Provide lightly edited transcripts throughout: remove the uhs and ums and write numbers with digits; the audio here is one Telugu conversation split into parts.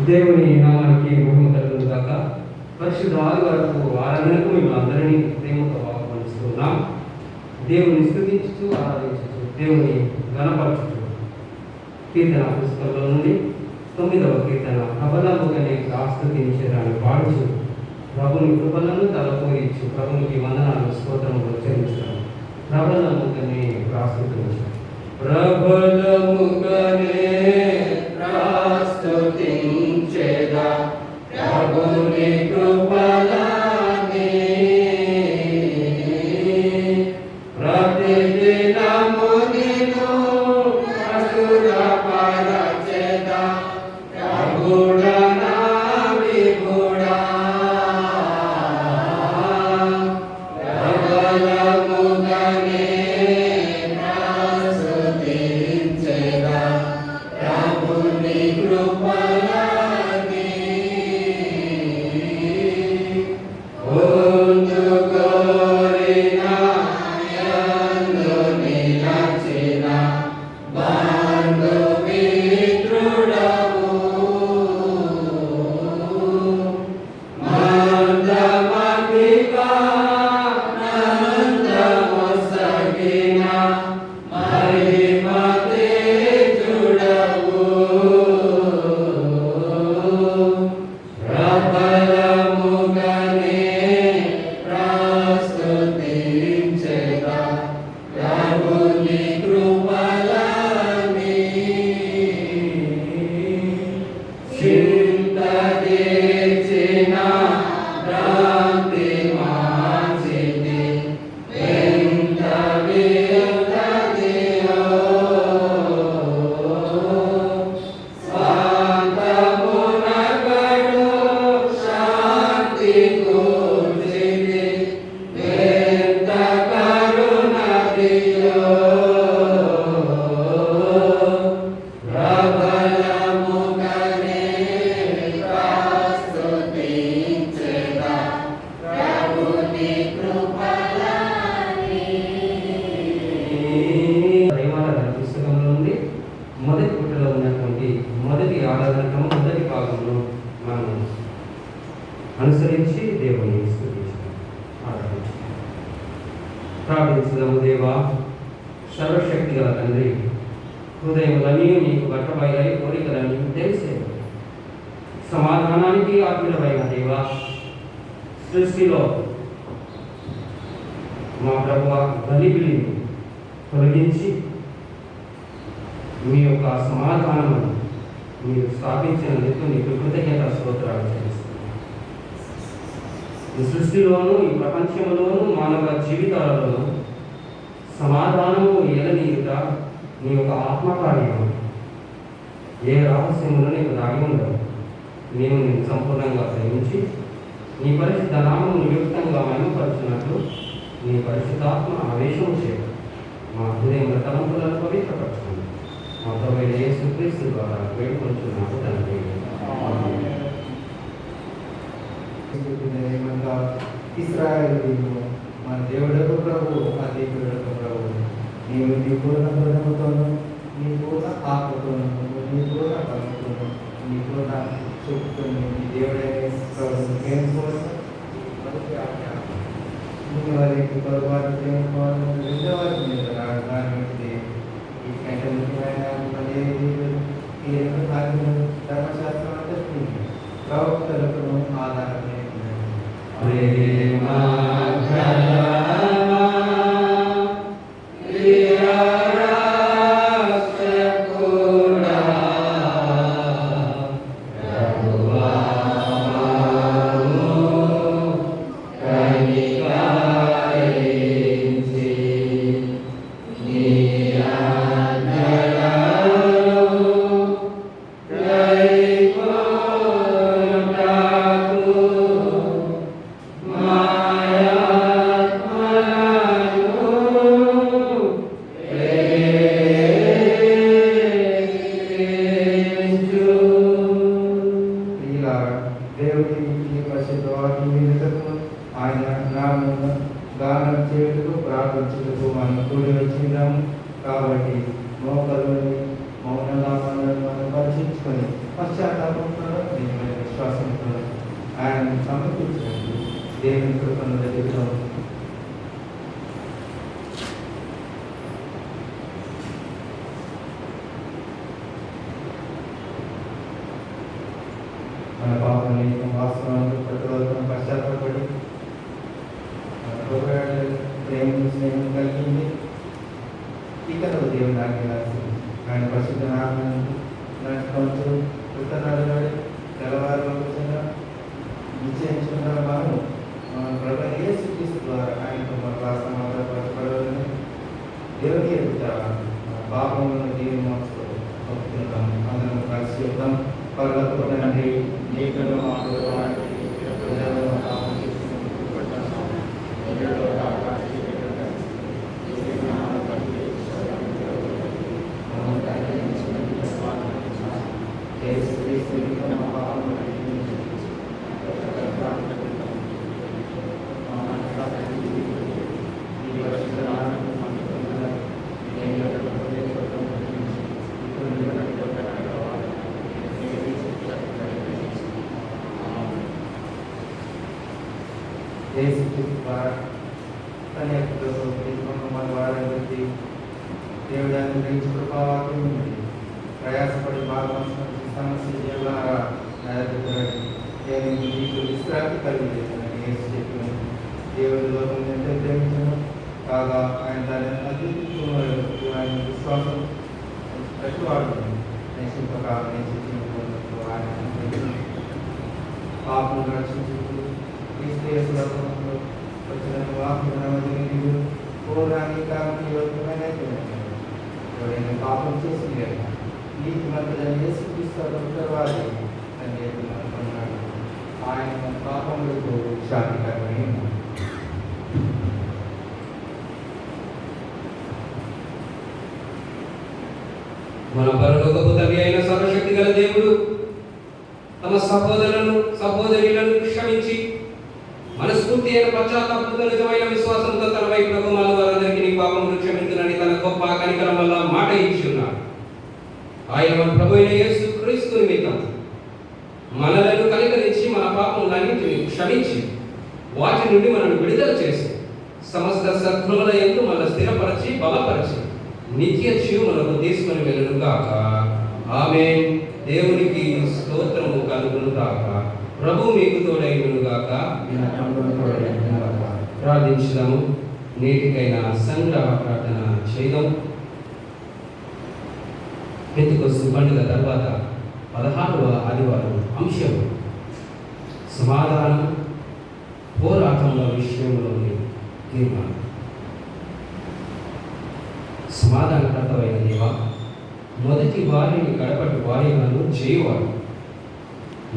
దేవుని నామానికి మహిమ కలుగును గాక. పరిశుద్ధ ఆదివారపు ఆరాధనకు మిమ్మల్ని అందరినీ ప్రేమతో ఆహ్వానిస్తున్నాం. దేవుని స్తుతించుతూ ఆరాధించుతూ దేవుని గణపరచుతూ కీర్తన పుస్తకంలో నుండి 9వ కీర్తన ప్రబలముగానే ఆస్తుతించడాన్ని పాడుచు ప్రభుని కృపలను తలపోయిచ్చు ప్రభునికి వందనాలు స్తోత్రములు చెల్లించడం. ప్రబలముగానే ఆస్తుతించడం. ప్రబలముగానే స్తుతించెదా ప్రభుని కృపలని ప్రతిదినము నిన్ను ప్రచురపరచెదా ప్రభుడా నా విభుడా. ప్రబలముగానే స్తుతించెదా ప్రభుని కృపలని పొందుకోరిన యందు నిలచిన బంధుమిత్రుడవు మందమతిగా నందమొసగిన మహిమతేజుడవు ప్రబలముగానే ప్రస్తుతించెదా ప్రభుని కృపలని చింతదీర్చిన భ్రాంతి మార్చితి ఎంత వింతదియో శాంతమునగడు శాంతి కూర్చితి ఎంత కరుణదియో ప్రబలముగానే ప్రస్తుతించెదా ప్రభుని కృపలని. దైవారాధన పుస్తకంలో నుండి మొదటి పుటలో ఉన్నటువంటి మొదటి ఆరాధన క్రమం మొదటి భాగంలో మనం అనుసరించి దేవుని స్తుతించడం ఆరాధించడం. ప్రార్థించుదాము. దేవా, సర్వశక్తి గల తండ్రి, హృదయములన్నీ నీకు బట్టబయలై కోరికలన్నీ తెలిసే సమాధానానికి ఆత్మీయుడైన దేవా, సృష్టిలో మా ప్రభువా గలిబిలిని తొలగించి మీ యొక్క సమాధానమును మీరు స్థాపించినందుకు నీకు కృతజ్ఞత స్తోత్రాలు చెల్లిస్తున్నాను. ఈ సృష్టిలోనూ ఈ ప్రపంచంలోనూ మానవ జీవితాలలోనూ సమాధానము ఏలనీయుట నీ యొక్క ఆత్మకార్యము. ఏ రహస్యములో నీకు దాగి ఉండవు. నేను నిన్ను సంపూర్ణంగా ప్రేమించి నీ పరిశుద్ధ నామము నియుక్తంగా మహిమపరచున్నట్లు నీ పరిశుద్ధాత్మ ఆవేశం చేయడం మా హృదయంలో తలంపులను పవిత్రపరచుకోండి. మా ప్రభువైన యేసుక్రీస్తు ద్వారా వేడుకొంచున్నాము తండ్రి. ఇశ్రాయేలు మన దేవుడకు ప్రభు, ఆ దేవుడకు ప్రభు, నీవు నీ పూర్ణ హృదయముతోను నీ పూర్ణ ఆత్మతోను నీ పూర్ణ బలముతోను నీ పూర్ణ శక్తితోను నీ దేవుడైన ప్రభువును ప్రేమించుకోవాలి. వారికి పొరపాటు ప్రేమించుకోవాలి. రెండవ వారికి ఈ కంటే ముఖ్యమైన ఈ రెండు కార్యములు ధర్మశాస్త్రం అంటే ప్రవక్తలకు ఆధారమే. గానం చేయుటకు ప్రార్థించుటకు మనం కూడి వచ్చినాము. కాబట్టి మోకలు మౌనంగా మనం పరిశీలించుకొని పశ్చాత్తాపంతో నిజమైన విశ్వాసంతో ఆయన సమర్పించినట్టు దేవుని కృపను దగ్గరలో మన పాపని వాస్తవాన్ని ప్రతిరోజు పశ్చాత్తాపడి ప్రేమ స్నేహం కలిగింది ఇక దేవుని ఆజ్ఞ ఆయన పరిశుద్ధ నామం నడుచుకోవచ్చు కృతజ్ఞతలు తెల్లవారు రోజున నిశ్చయించుకున్న మనం ప్రభు యేసు క్రీస్తు ద్వారా ఆయనతో మన సమాధానపరచబడాలని దేవుని ఎదుట పాపములను దేవుని మనసులో ఒప్పుకుంటాం అందరం కలిసి చెప్తాం పర్వత తండ్రి నీకును మాకు తన యొక్క వారందరికీ దేవుడాన్ని గురించి కృపావాక్యం ఉంది ప్రయాసపడి బాగా సమస్య ద్వారా నేను మీకు విశ్రాంతి కలిగేసానని యేసు చెప్పిన దేవుడి లోకం ఎంత ప్రేమించను కాగా ఆయన దాని అద్భుతమైన ఆయన విశ్వాసం ప్రతివాడుతుంది నశింపకాలని శిక్షించుకున్నట్టు ఆయన పాపం రక్షించుతూ క్రీస్తు వచ్చిన వాక్యం పూర్వానికి కారణం ఎవరైనా పాపం చేసి నీతి మంత్రులను వేసి తీసుకున్నవారు అని అనుకున్నాడు ఆయన పాపములకు శాంతికరమైన మన పరలోకపు తండ్రి అయిన సర్వశక్తి గల దేవుడు తమ సహోదరులను క్షమించి మనస్ఫూర్తి అయిన పశ్చాత్తాపంతో నిజమైన విశ్వాసంతో తన వైపు వారందరికీ నీ పాపమును క్షమించునని తన గొప్ప కనికరం వల్ల మాట ఇచ్చి ఉన్నాడు. ఆయన మన ప్రభు అయిన యేసు క్రీస్తు నిమిత్తం మనలను కనికరించి మన పాపములన్నింటినీ క్షమించి వాటి నుండి మనల్ని విడుదల చేసి సమస్త సద్గుణముల యందు మన స్థిరపరచి బలపరచి నిత్య జీవములకు తీసుకొని వెళ్ళను గాక. ఆమేన్. దేవునికి స్తోత్రము కలుగును గాక. ప్రభు మీకు తోడైను గాక. ప్రార్థించుదాము. నేటికైనా సంగ్రహ ప్రార్థన చేయడం. పెంతెకొస్తు పండుగ తర్వాత 16వ ఆదివారం అంశం సమాధానం పోరాటంలో విషయంలోని తీర్మానం. సమాధానకర్తమైన దేవా, మొదటి వారిని కడపటి వారిగాను చేయువాడు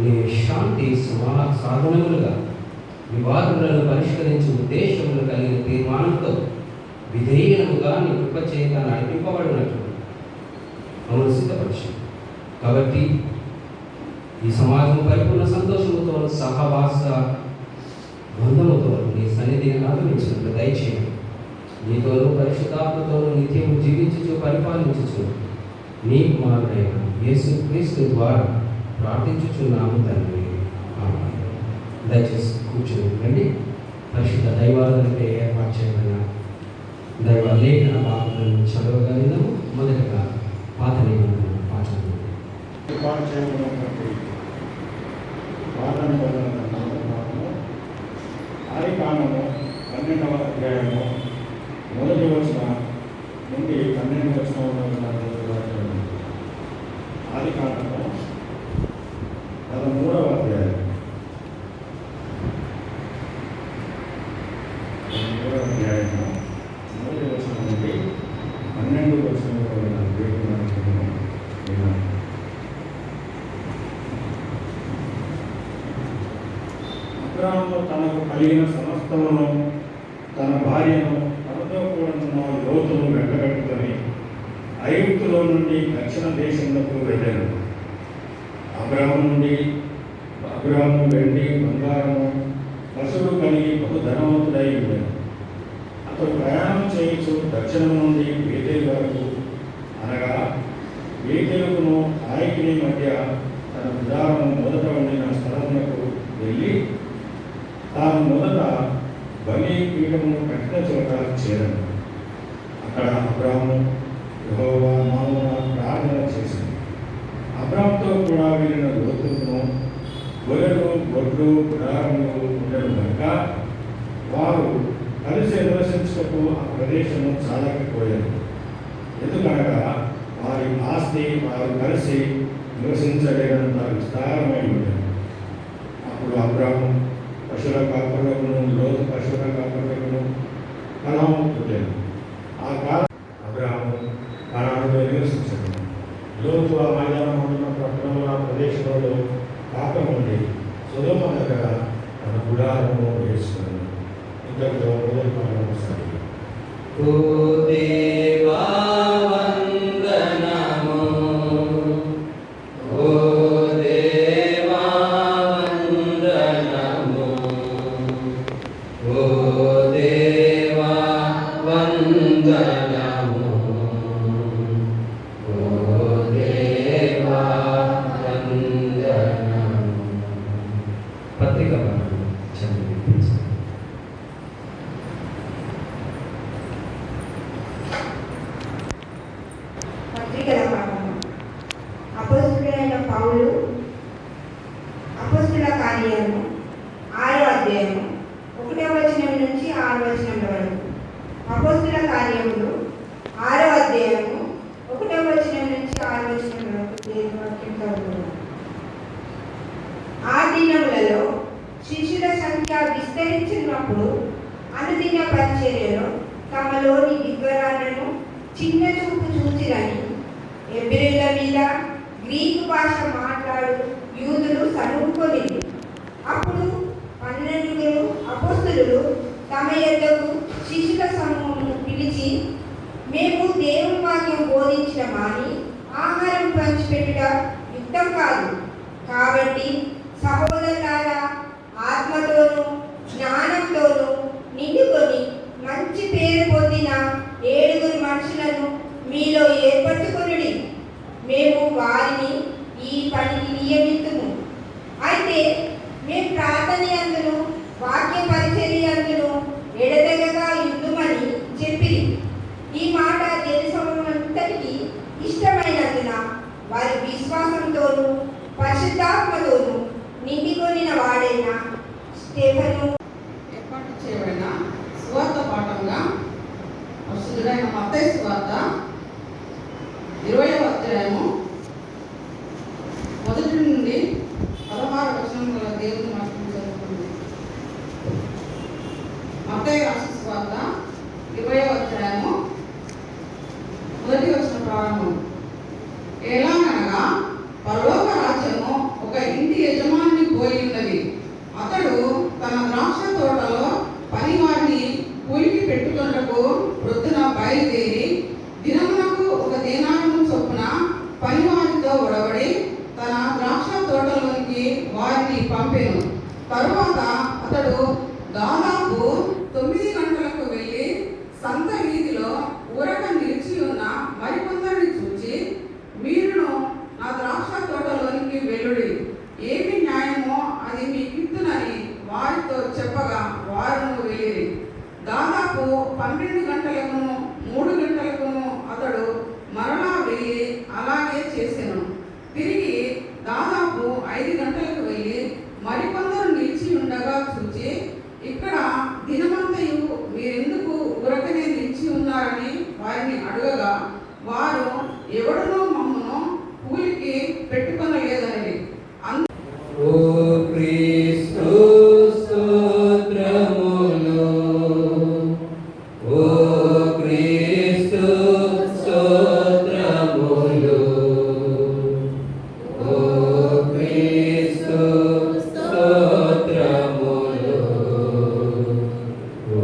నీ శాంతి సాధనములుగా వివాదములను పరిష్కరించే ఉద్దేశములు కలిగిన తీర్మానంతో విధేయముగా నీ కృపచేత నడిపింపబడినట్లు మమ్మల్ని సిద్ధపరిచి కాబట్టి ఈ సమాజం పరిపూర్ణ సంతోషముతో సహవాస బంధముతో నీ సన్నిధిని ఆగమించినట్లు దయచేయండి. నీతోనూ పరిశుద్ధాత్మతోనూ నిత్యము జీవించుచు పరిపాలించుచు నీ కుమారుడైన యేసు క్రీస్తు ద్వారా ప్రార్థించుచున్నాము తండ్రి. దయచేసి కూర్చొని రండి. పరిశుద్ధ దైవాలయంటే ఏర్పాటు చేయబడిన దైవ లేఖన భాగాలను చదవగలిగినాము. మొదటగా పాత నిబంధన పాఠం ఆదికాండము 12వ అధ్యాయము మొదటి వచనం నుండి 12వ వచనం ఆదికాండము 13వ అధ్యాయం 13వ అధ్యాయము మొదటి వచనం నుండి 12వ వచనం అబ్రాహాము తనకు కలిగిన సమస్తమును తన భార్యను తనతో కూడిన లోతును వెంటబెట్టుకొని ఐగుప్తులో నుండి దక్షిణ దేశంలోకి వెళ్ళాడు. అబ్రాహాము వెండి బంగారము పశువులు కలిగి బహు ధనవంతుడై ఉన్నాడు. అతడు ప్రయాణం చేయించు దక్షిణం నుండి బేతేలు వరకు అనగా ఏకెలుకును ఆయకిని మధ్య తన గుడారము మొదట ఉండిన స్థలమునకు వెళ్ళి తాను మొదట బలి పీఠమును కట్టిన చోట చేరను. అక్కడ అబ్రాహాము యెహోవా నామమున ప్రార్థన చేసింది. అబ్రాహాముతో కూడా వెళ్ళిన లోతును గొర్రెలు గొడ్లు గుడారములు ఉండరు కనుక వారు కలిసి నివసించుటకు ఆ ప్రదేశము చాలకపోయారు. ఎందుకనగా వారి ఆస్తి వారు కలిసి నివసించలేనంత విస్తారమై ఉండేది. అప్పుడు అబ్రాహాము పశువుల కాపరులకును లోతు పశువుల కాపరులకును కలహము పుట్టాను. ఆ కాలం అబ్రాహాము కనానులో నివసించాడు. లోతు ఆ మైదానం ఉన్న పట్టణంలో ఆ ప్రదేశంలో కాపం ఉండి సొదొమ దగ్గర తన గుడారము వేసుకున్నాడు. ఇంతటితో మొదటి పాఠం సాగింది. ఓ దేవా వందనము, ఓ దేవా వందనము, ఓ దేవా వందనము, ఓ దేవా వందనము. పత్రిక పాఠం చదివించండి. పత్రికల పాఠము. అపోస్తలుడైన పౌలు అపోస్తల కార్యము 6వ అధ్యాయము 1వ వచనం నుంచి 6వ వచనం వరకు. అపోస్తల కార్యములు 6వ అధ్యాయము 1వ వచనం నుంచి 6వ వచనం వరకు దేవుని వాక్యం చదువుతున్నాను. ఆ దినములలో శిష్యుల సంఖ్య విస్తరించినప్పుడు అనుదిన పరిచర్యలో తమలోని విద్వరాలను చిన్న చూపు చూచిరని హెబ్రీయుల మీద గ్రీకు భాష మాట్లాడు యూదులు సనుక్కొనిది. అప్పుడు 12 అపోస్తలులు తమ యొద్దకు శిష్యుల సమూహమును పిలిచి, మేము దేవుని వాక్యం బోధించిన మాని ఆహారం పంచిపెట్టుట యుక్తం కాదు. కాబట్టి సహోదరులారా, ఆత్మతోనూ జ్ఞానంతోనూ నిండుకొని మంచి పేరు పొందిన 7 మనుషులను మీలో ఏర్పరచుకొనుడి. మేము వారిని ఈ పనికి నియమితుము. అయితే మేము ప్రార్థన యందును వాక్య పరిచర్య యందును ఎడతెగక యుద్ధమని చెప్పిరి. ఈ మాట జనసమూహమంతటికి ఇష్టమైనందున వారి విశ్వాసంతోనూ పరిశుద్ధాత్మతోనూ నిండికొనిన వాడైన స్టెఫెను ఏర్పాటు చేయబడిన సువార్త పాఠంగా పరిశుద్ధుడైన మత్తయి సువార్త 20వ అధ్యాయము 1 నుండి 16 వచనముల దేవుని వాక్యం చదువుతుంది. మత్తయి రాసిన సువార్త 20వ అధ్యాయము 1వ వచనం ప్రారంభం. ఎలాగనగా పరలోక రాజ్యము ఒక ఇంటి యజమాని పోయి ఉన్నది. అతడు తన ద్రాక్ష తోటలో పనివారిని కూలికి పెట్టుకొనుటకు ప్రొద్దున బయలుదేరి దినమునకు 1 దేనారము చొప్పున పనివారితో ఒడబడి తన ద్రాక్ష తోటలోనికి వారిని పంపెను. తరువాత అతడు దాదాపు 9 గంటలకు వెళ్ళి సంత వీధిలో ఊరక నిలిచి ఉన్న మరికొందరిని చూచి, మీరును నా ద్రాక్ష తోటలోనికి వెళ్ళుడి, ఏమి న్యాయమో అది మీకిత్తునని వారితో చెప్పగా వారును వెళ్ళిరి. దాదాపు 12 గంటలకును 3 గంటలకును అతడు మరలా వెళ్ళి అలాగే చేసెను. తిరిగి దాదాపు 5 గంటలకు వెళ్ళి మరికొందరు నిలిచి ఉండగా చూచి, ఇక్కడ దినమంతయు మీరెందుకు ఊరకనే నిలిచి ఉన్నారని వారిని అడగగా వారు ఎవడునో మమ్మను కూలికి పెట్టుకొనలేదని. ఓ క్రీస్తు స్తోత్రములు, ఓ క్రీస్తు స్తోత్రములు, ఓ క్రీస్తు స్తోత్రములు, ఓ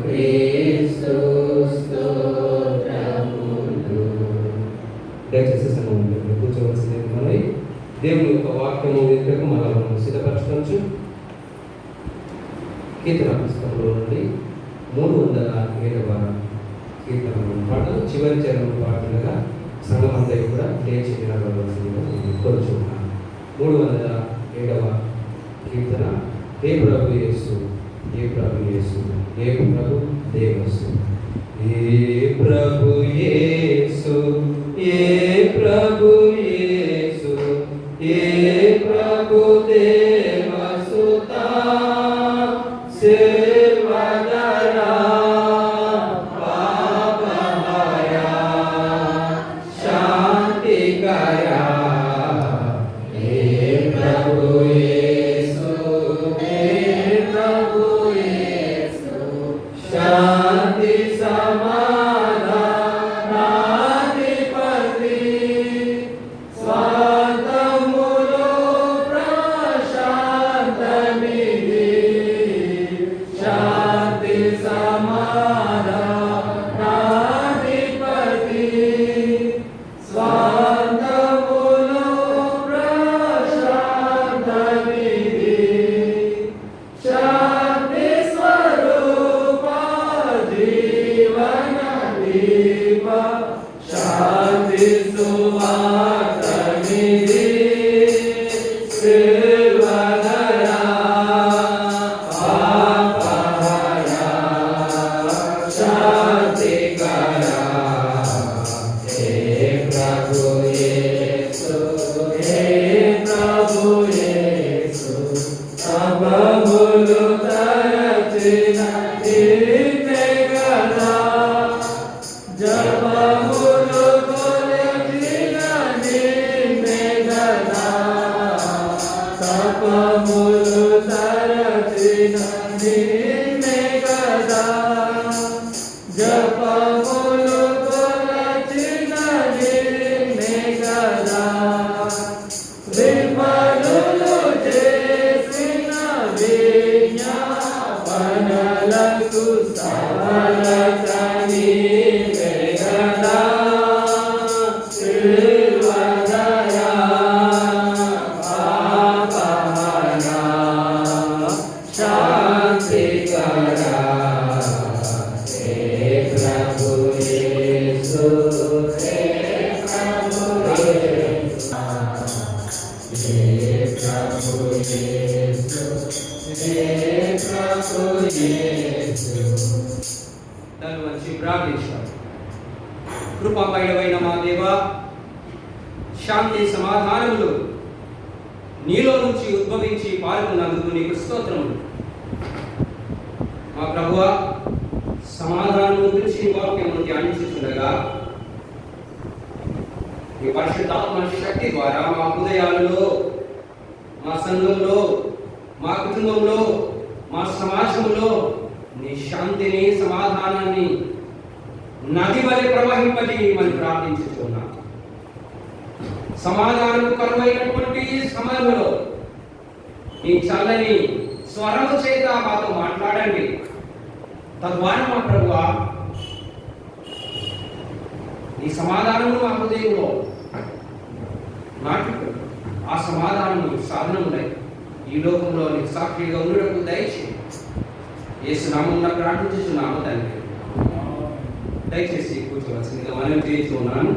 క్రీస్తు స్తోత్రములు. దయచేసి సమయంలో కూర్చోవలసింది మనవి. దేవుని యొక్క వాక్యము వినుటకు మనం సిద్ధపరచుకోవచ్చు. కీర్తన పుస్తకంలో నుండి 307వ కీర్తన పాట చివరి చరణం పాడుతుండగా సంఘం అంతా కూడా లేచి నిలబడవలసిందిగా నేను కోరుచున్నాను. 307వ కీర్తన. ఏ ప్రభు యేసు, ఏ ప్రభు యేసు, ఏ ప్రభు దేవసు. ఏ ప్రభు యేసు, ఏ ప్రభు యేసు, ఏ ప్రభు దేవసుతా సేవదరా పాపహరా శాంతికరా. ఏ ప్రభు యేసు, ఏ ప్రభు యేసు, శాంతి సమాధానాధిపతి స్వార్థములో ప్రశాంతమిది. శాంతి సమాధానాధిపతి స్వార్థములో ప్రశాంతమిది. శాంతి స్వరూప జీవన దీప శాంతి సువార్తమిది. సేవదరా పాపహరా శాంతికరా. హే ప్రభు యేసు, హే ప్రభు యేసు, పాపములు తరచిన నిన్నే గదా. జపములు కొలచిన నిన్నే గదా. తపములు తరచిన నిన్నే గదా. జపములు కొలచిన నిన్నే గదా. విఫలులు చేసిన విజ్ఞాపనలకు సఫలత నీవే గదా. సేవదరా పాపహరా శాంతికరా. హే ప్రభు యేసు, హే ప్రభు యేసు, హే ప్రభు యేసు, హే ప్రభు యేసు. దాని మంచి ప్రార్థించారు. కృపామయుడైన మా దేవా, శాంతి సమాధానములు నీలో నుంచి ఉద్భవించి పాల్గొన్నందుకు నీకు స్తోత్రములు. మా ప్రభువా, సమాధానము గురించి నీ వాక్యమును ధ్యానించుచుండగా మీ పరిశుద్ధాత్మ శక్తి ద్వారా మా హృదయాలలో, మా సంఘంలో, మా కుటుంబంలో, మా సమాజంలో నీ శాంతిని, సమాధానాన్ని నది వలె ప్రవహింపజేయమని ప్రార్థించుచున్నాం. సమాధానం కరువైనటువంటి సమయంలో నీ చల్లని స్వరము చేత మాతో మాట్లాడండి. తద్వారా మా ప్రభువా, నీ సమాధానము మా హృదయంలో నాటుకుని ఆ సమాధానము సాధనములై ఈ లోకంలో నీ సాక్షిగా ఉండటకు దయచేసి యేసు నామమున ప్రార్థించుచున్నాము తండ్రి. దయచేసి కూర్చోవలసిందిగా మనం చేస్తున్నాను.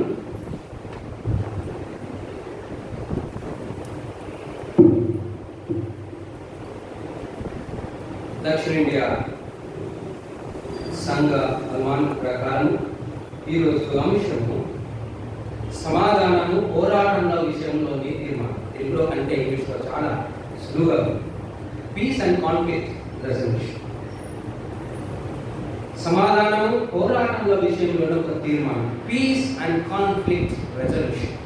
దక్షిణ ఇండియా సంఘ అనుమానం ప్రకారం ఈరోజు అంశము సమాధానము పోరాటంల విషయంలోని తీర్మానం. తెలుగులో అంటే ఇంగ్లీష్లో చాలా సులువుగా పీస్ అండ్ కాన్ఫ్లిక్ట్ రెజల్యూషన్. సమాధానము పోరాటంల విషయంలో ఒక తీర్మానం. Peace and conflict resolution.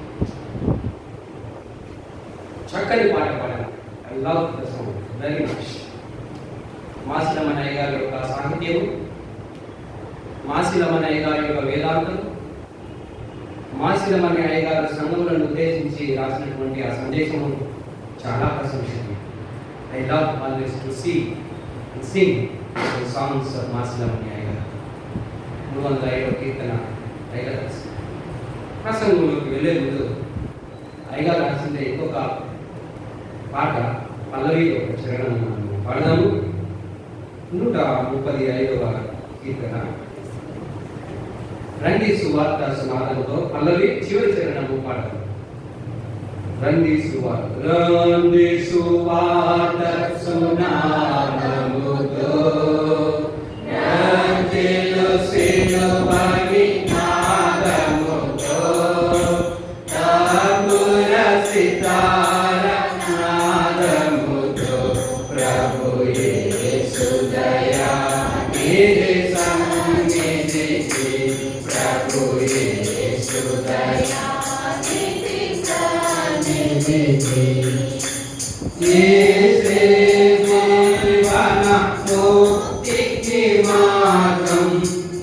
చక్కని పాట పాడాలి. I love the song very much. Masilamanayya గారి యొక్క సాహిత్యము, మాసిలమనయ్య గారి యొక్క వేదాంతం, మాసిలమనయ్య గారి సంఘములను ఉద్దేశించి రాసినటువంటి ఆ సందేశము చాలా ప్రశంసనీయం. I love always to see and sing the songs of Masilamanayya గారు. 305వ కీర్తన అయ్యగారు రాసింది. ప్రసంగంలోకి వెళ్ళే ముందు అయ్యగారు రాసిందే ఇంకొక పాట పల్లవి ఒక చరణం పాడదాము. 135వ కీర్తన రండి సువార్త సునాదముతో పల్లవి చివరి చరణము పాడతారు. రండి సువార్త సునాదముతో రండిలో సిలువని నాదముతో తంబుర సితార నాదముతో ప్రభు యేసు దయా నిధి సన్నిధికి ప్రభు యేసు దయా నిధి సన్నిధికి యేసే జీవన ముక్తికి మార్గం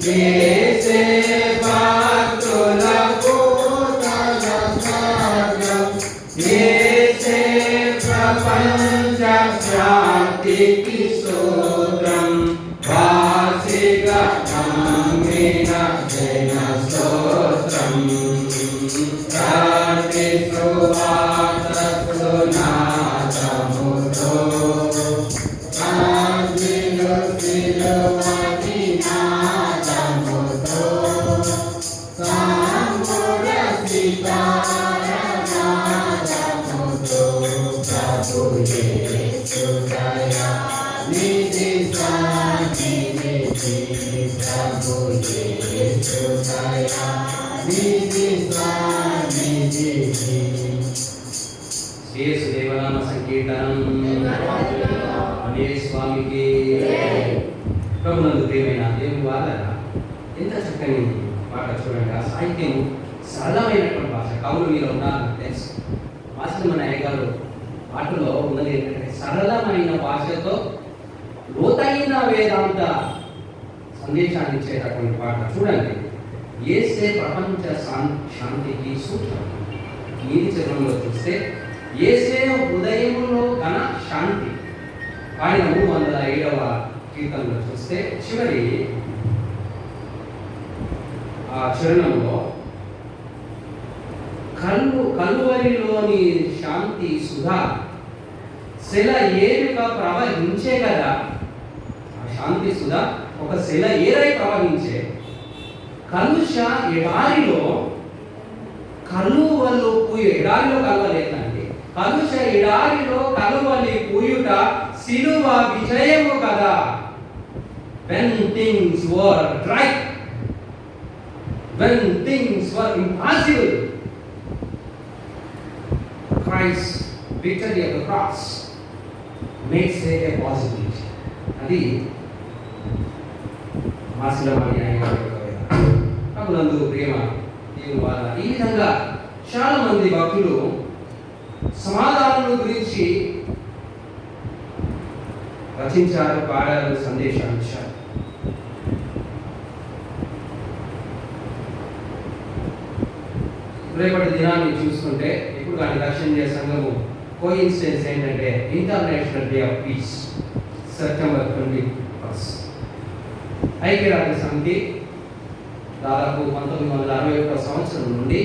యేసే భక్తులకు మార్గం యేసే ప్రపంచ శాంతికి స్తోత్రం వాసిగా నమ్మిన జన స్తోత్రం రాతి సువార్త సునాదముతో రండిలో సిలువని నాదముతో తంబుర సితార నాదముతో ప్రభు యేసు దయా నిధి సన్నిధికి ప్రభు యేసు దయా నిధి సన్నిధికి. యేసు దేవనామ సంకీర్తనం అనే స్వామికి. ప్రభునందు ప్రియమైన దేవుని వారలారా, ఎంత చక్కని పాట చూడండి. ఆ సాహిత్యం సరళమైనటువంటి భాష. కవులు మీరు ఉన్నారని తెలుసు. మాస్టర్ మన అయ్యగారు పాటలో ఉన్నది ఏంటంటే సరళమైన భాషతో లోతైన వేదాంత సందేశాన్ని ఇచ్చేటటువంటి పాట. చూడండి, యేసే ప్రపంచ శాంతికి సూత్రం. నీతి చరణంలో చూస్తే యేసే హృదయంలో ఘన శాంతి. ఆయన 307వ కీర్తనలో చూస్తే చివరి ఆ చరణంలో కలువరిలోని శాంతి సుధా శిల ఏరుగా ప్రవహించే కదా. ఆ శాంతి సుధా ఒక శిల ఏరై ప్రవహించే కలుష ఎడారిలో కలువలు పూయ. ఎడారిలో కలవలేదండి, కలుష ఎడారిలో కలువలి పూయుట సిలువ విజయము కదా. When things were dry, when things were impossible, Christ's victory of the cross makes it a possibility. అది మాసిలమణి ప్రభునందు ప్రేమ దేవుని వార. ఈ విధంగా చాలా మంది భక్తులు సమాధానం గురించి రచించారు, పాడారు, సందేశాలు ఇచ్చారు. రేపటి దినాన్ని చూసుకుంటే ఇప్పుడు కానీ దక్షిణ సంఘము కోఇన్సిడెన్స్ ఏంటంటే international day of piece September 21. ఐక్యరాజ్య సమితి దాదాపు 1961 సంవత్సరం నుండి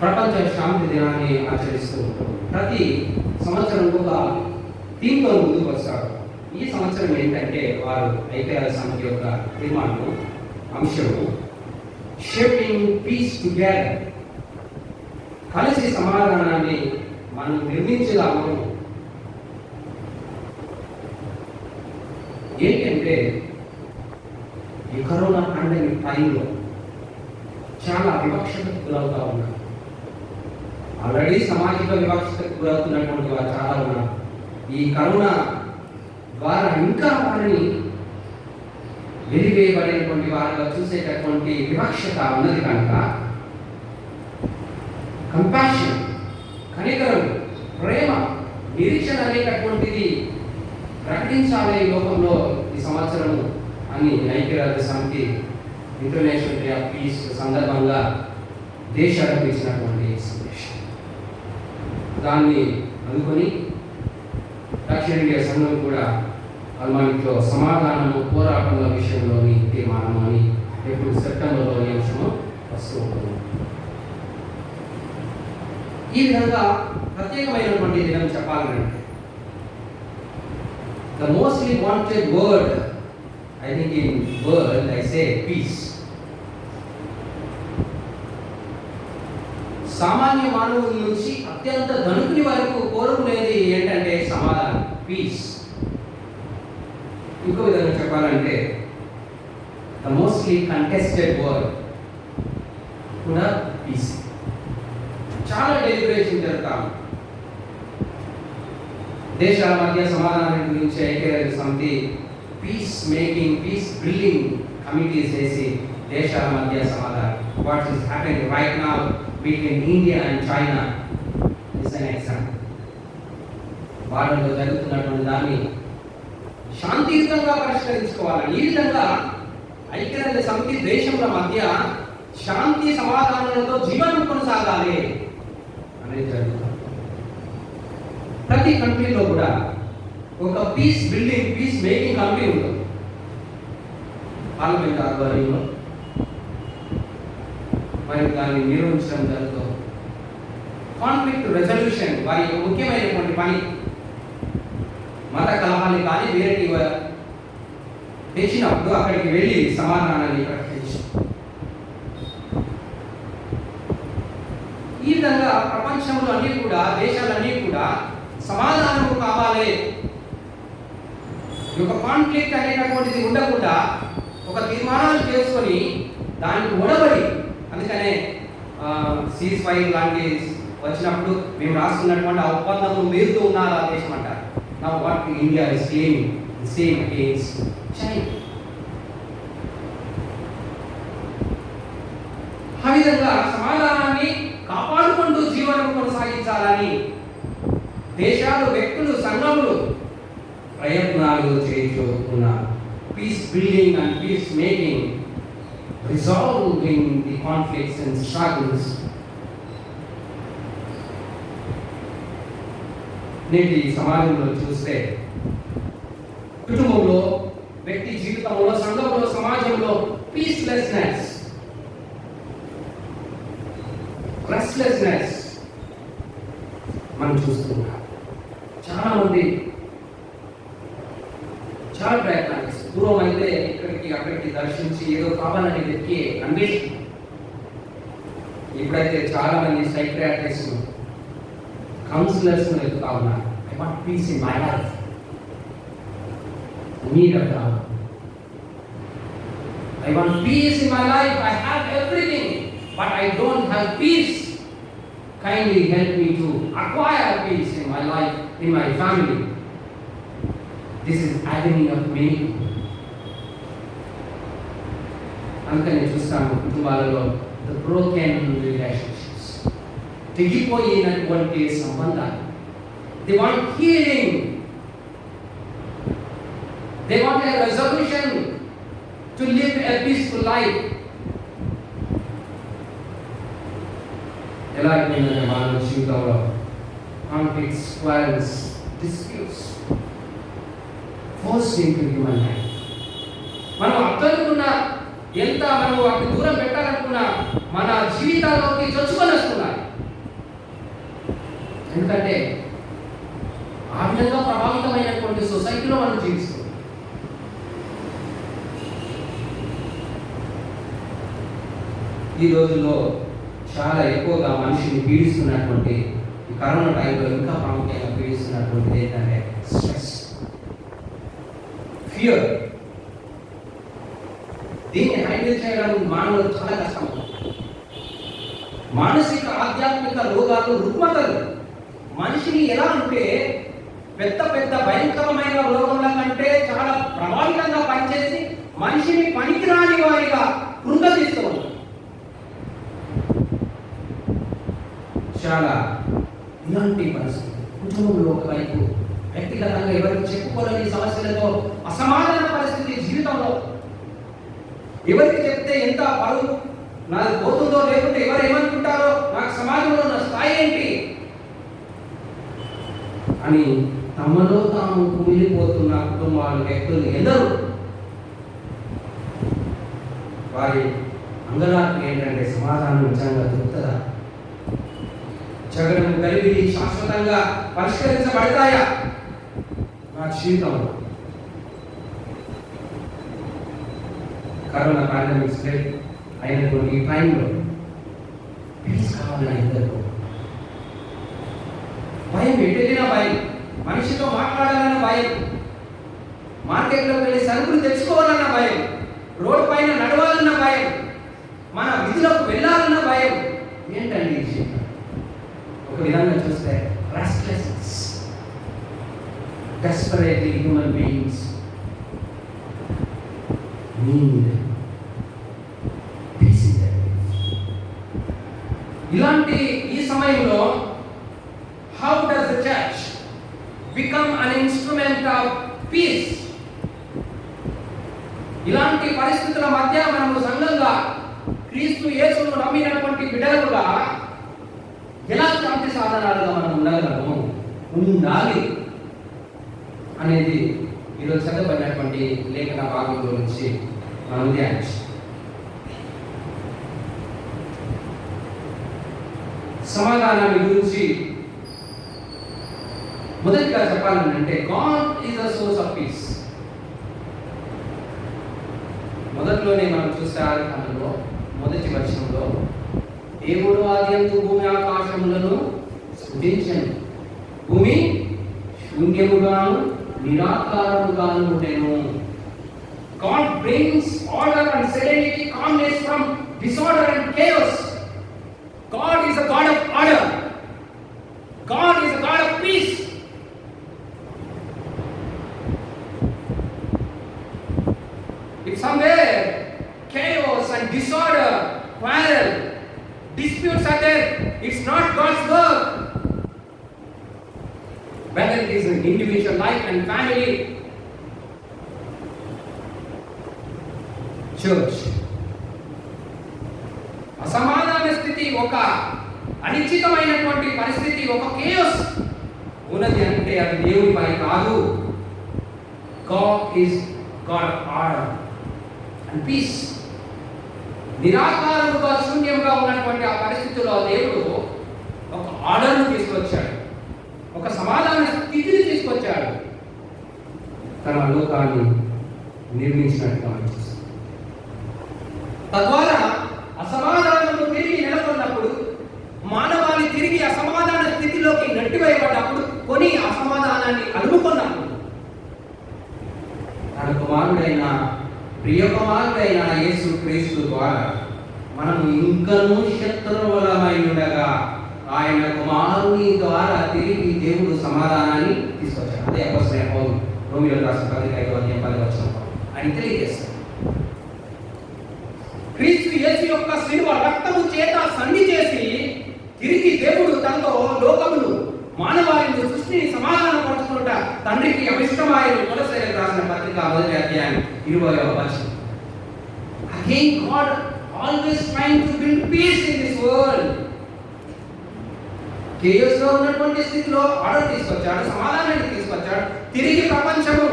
ప్రపంచ శాంతి దినాన్ని ఆచరిస్తూ ఉంటారు. ప్రతి సంవత్సరం ఒక థీమ్తో ముందుకు వస్తారు. ఈ సంవత్సరం ఏంటంటే వారు ఐక్యరాజ్య సమితి యొక్క తీర్మానం అంశము షేపింగ్ పీస్ టుగెదర్. కలిసి సమాధానాన్ని మనం నిర్మించదాము. ఏంటంటే ఈ కరోనా పాండమిక్ టైంలో చాలా వివక్షతకు గురవుతూ ఉన్నారు. ఆల్రెడీ సమాజంలో వివక్షతకు గురవుతున్నటువంటి వారు చాలా ఉన్నారు. ఈ కరోనా ద్వారా ఇంకా వారిని వెలివేయబడినటువంటి వారిలో చూసేటటువంటి వివక్షత ఉన్నది కనుక కంపాషన్, కనికరం, ప్రేమ, నిరీక్షణ అనేటటువంటిది ప్రకటించాలి ఈ లోకంలో ఈ సంవత్సరము అని ఐక్యరాజ్య సమితి ఇంటర్నేషనల్ డే ఆఫ్ పీస్ సందర్భంగా దేశాలకు ఇచ్చినటువంటి సందేశం. దాన్ని అందుకొని దక్షిణ ఇండియా సంఘం కూడా అల్మానిక్లో సమాధానము పోరాటంల విషయంలోని తీర్మానం అని ఎప్పుడు సెప్టెంబర్లోని అంశము వస్తూ ఉంటుంది. ఈ విధంగా ప్రత్యేకమైనటువంటి దినం చెప్పాలంటే the mostly wanted word I think in world I say peace. సామాన్య మానవుల నుంచి అత్యంత ధనుకుని వరకు కోరుకునేది ఏంటంటే సమాధానం, పీస్. ఇంకో విధంగా చెప్పాలంటే ద మోస్ట్లీ కంటెస్టెడ్ వర్డ్ కూడా పీస్. చాలా డెలిబరేషన్ జరుగుతాం. దేశాల మధ్య సమాధానం గురించి ఐక్యరాజ్య సమితి peace making, peace building committees వేసి దేశాల మధ్య సమాధానం. What is happening right now between India and China is an example. వాళ్ళలో జరుగుతున్నటువంటి దాన్ని శాంతియుతంగా పరిష్కరించుకోవాలని ఈ విధంగా ఐక్యరాజ్య సమితి దేశముల మధ్య శాంతి సమాధానాలతో జీవనం కొనసాగాలి అనేది జరుగుతుంది. ప్రతి కంట్రీలో కూడా ఒక peace building, peace making committee ఉంటుంది. పార్లమెంట్ ఆధ్వర్యంలో మరి దాన్ని నిర్వహించడం జరుగుతుంది. కాన్ఫ్లిక్ట్ రెజల్యూషన్ వారి యొక్క ముఖ్యమైనటువంటి పని. మత కలహాన్ని కానీ వేరేటి తెచ్చినప్పుడు అక్కడికి వెళ్ళి సమాధానాన్ని ప్రకటించి ఈ విధంగా ప్రపంచంలో అన్నీ కూడా, దేశాలన్నీ కూడా సమాధానం కావాలి. ఒక కాన్ఫ్లిక్ట్ అనేటటువంటిది ఉండకుండా ఒక తీర్మానాలు చేసుకొని దానికి ఒడబడి, అందుకనే సీజ్ ఫైర్ లాంటి వచ్చినప్పుడు మేము రాసుకున్నటువంటి ఆ ఒప్పందము మీరుతూ ఉన్నారు ఆ దేశం అంటారు. Now what India is claiming the same against China. ఆ విధంగా సమాధానాన్ని కాపాడుకుంటూ జీవనం కొనసాగించాలని దేశాలు, వ్యక్తులు, సంఘములు ప్రయత్నాలు చేస్తున్నారు. Peace building and peace making, resolving the conflicts and struggles. నేటి సమాజంలో చూస్తే కుటుంబంలో, వ్యక్తి జీవితంలో, సంఘంలో, సమాజంలో పీస్లెస్నెస్, రెస్ట్లెస్నెస్ మనం చూస్తున్నాం. చాలా మంది చాలా ప్రయత్నాలు చేస్తారు. పూర్వం అయితే ఇక్కడికి అక్కడికి దర్శించి ఏదో కావాలని వెతికి అన్వేషణ. ఇప్పుడైతే చాలా మంది సైకియాట్రిస్టులు, కౌన్సిలర్స్ వెతుకుతా ఉన్నారు. I want peace in my life. Need of God. I want peace in my life. I have everything but I don't have piece. Kindly help me to acquire peace in my life, in my family. This is agony of many. అందుకని చూస్తాము కుటుంబాలలో the broken relationships, తెగిపోయినటువంటి సంబంధాలు. They want healing. They want a resolution to live a peaceful life. ఎలా అయిపోయిందంటే మానవ జీవితంలో conflicts, quarrels, disputes forced into human life. మనం అర్థనుకున్నా, ఎంత మనం వాటిని దూరం పెట్టాలనుకున్నా మన జీవితాల్లోకి చొచ్చుకొని వస్తున్నాయి. ఎందుకంటే ఆ విధంగా ప్రభావితమైనటువంటి సొసైటీలో మనం జీవిస్తున్నాం. ఈ రోజుల్లో చాలా ఎక్కువగా మనిషిని పీడిస్తున్నటువంటి ఈ కరోనా టైంలో ఇంకా ప్రాముఖ్యంగా పీడిస్తున్నటువంటిది ఏంటంటే స్ట్రెస్, ఫియర్. దీన్ని హ్యాండిల్ చేయడం మానవులకు చాలా కష్టం. మానసిక, ఆధ్యాత్మిక రోగాలు, రుగ్మతలు మనిషిని ఎలా అంటే పెద్ద పెద్ద భయంకరమైన రోగముల కంటే చాలా ప్రభావితంగా పనిచేసి మనిషిని పనికిరాని వారిగా కృంగతీస్తూ ఉంటారు. చాలా ఇలాంటి పరిస్థితి కుటుంబంలో ఒకవైపు, వ్యక్తిగతంగా ఎవరికి చెప్పుకోలేని సమస్యలతో అసమాధాన పరిస్థితి జీవితంలో. ఎవరికి చెప్తే ఎంత పరువు నాది పోతుందో, లేకుంటే ఎవరు ఏమనుకుంటారో, నాకు సమాజంలో నా స్థాయి ఏంటి అని తమలో తాము కుమిలిపోతున్న కుటుంబాలు, వ్యక్తులు ఎందరూ. వారి అంగలార్పు ఏంటంటే సమాధానం నిజంగా దొరుకుతుందా? జగడం కలిగి శాశ్వతంగా పరిష్కరించబడతాయా నా జీవితంలో? కరోనా పాండమిక్ స్ప్రెడ్ అయినటువంటి ఈ టైంలో పీస్ కావాలని ఇద్దరు భయం, ఎటు వెళ్ళినా భయం, మనిషితో మాట్లాడాలన్న భయం, మార్కెట్లోకి వెళ్ళి సరుకులు తెచ్చుకోవాలన్న భయం, రోడ్డు పైన నడవాలన్న భయం, మన విధులకు వెళ్ళాలన్న భయం. ఏంటండి ఈ విషయం? ఒక విధంగా చూస్తే restlessness, desperately human beings need peace in their life. ఇలాంటి ఈ సమయంలో how does the church become an instrument of peace? ఇలాంటి పరిస్థితుల మధ్య మనము సంఘంగా క్రీస్తు యేసును నమ్మినటువంటి బిడ్డలుగా ఎలా శాంతి సాధనాలుగా మనం ఉండగలము, ఉండాలి అనేది ఈరోజు చదవబడినటువంటి లేఖన భాగం గురించి మనం ధ్యానించాం. సమాధానాన్ని గురించి మొదటిగా చెప్పాలంటే God is the source of piece. మొదట్లోనే మనం చూస్తే అందులో మొదటి వచనంలో దేవుడు ఆదియందు భూమి ఆకాశములను సృజించెను, భూమి శూన్యముగాను నిరాకారముగాను ఉండెను. God brings order and serenity, calmness from disorder and chaos. God is a God of order. God is a God of peace. If somewhere chaos and disorder, quarrel, disputes are there, it's not God's work. Whether it is in individual life and family, church. అసమాధాన స్థితి, ఒక అనిశ్చితమైనటువంటి పరిస్థితి, ఒక కేయోస్ ఉన్నది అంటే అది దేవుని పని కాదు. God is God of order and peace. నిరాకారముగా శూన్యంగా ఉన్నటువంటి ఆ పరిస్థితిలో దేవుడు ఒక ఆర్డర్ను తీసుకొచ్చాడు, ఒక సమాధాన స్థితిని తీసుకొచ్చాడు. తన లోకాన్ని నిర్మించినట్టుగా మనం చూస్తాం. తద్వారా అసమాధానము తిరిగి నెలకొన్నప్పుడు, మానవాళి తిరిగి అసమాధాన స్థితిలోకి నెట్టివేయబడ్డప్పుడు, కొని అసమాధానాన్ని కలుపుకున్నప్పుడు తన కుమారుడైన ప్రియ కుమారుడైన యేసు క్రీస్తు ద్వారా మనము ఇంకనూ శత్రువులమై ఉండగా ఆయన కుమారుని ద్వారా తిరిగి దేవుడు సమాధానాన్ని తీసుకొచ్చాడు. అదే అపోస్తలుడైన పౌలు రోమీయులకు రాసిన పత్రిక 5:10 అని తెలియజేస్తాడు. క్రీస్తు యేసు యొక్క శిలువ రక్తము చేత సంధి చేసి తిరిగి దేవుడు తనతో లోకమును మానవాళిని సృష్టిని సమాధానపరుచుకుంటా తండ్రికి అభిష్టమాయను. కొలస్సీయులకు రాసిన పత్రిక 1:20. Again God always trying to build peace in this world. Chaos లో ఉన్నటువంటి స్థితిలో ఆర్డర్ తీసుకొచ్చాడు, సమాధానాన్ని తీసుకొచ్చాడు. తిరిగి ప్రపంచము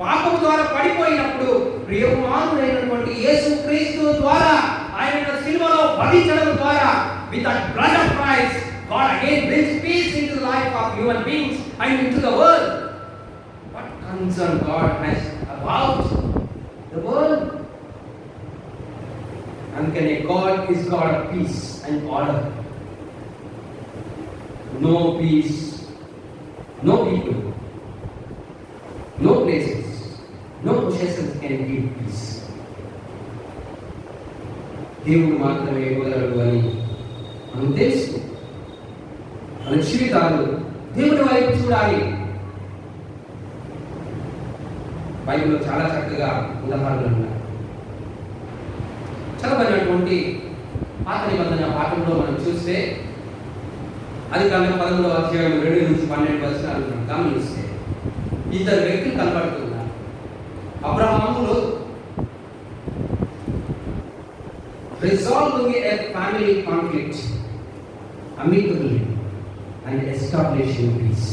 పాపం ద్వారా పడిపోయినప్పుడు ప్రియకుమారుడైనటువంటి యేసు క్రీస్తు ద్వారా ఆయన శిలువలో బలించడం ద్వారా with the blood of Christ God again brings peace into the life of human beings and into the world. What concern God has about the world? అందుకనే God is God of peace and order. No peace, no people, no places, no possessions can give peace. దేవుడు మాత్రమే ఇవ్వగలడు అని మనం తెలుసు. మన జీవితాలు దేవుడి వైపు చూడాలి. బైబిల్లో చాలా చక్కగా ఉదాహరణలు ఉన్నాయి. చదవబడినటువంటి పాత నిబంధన పాఠంలో మనం చూస్తే అది కాలం 11:2-12 గమనిస్తే ఇద్దరు వ్యక్తులు కనబడుతున్నారు. అబ్రహాములో resolving a family conflict amicably and establishing peace.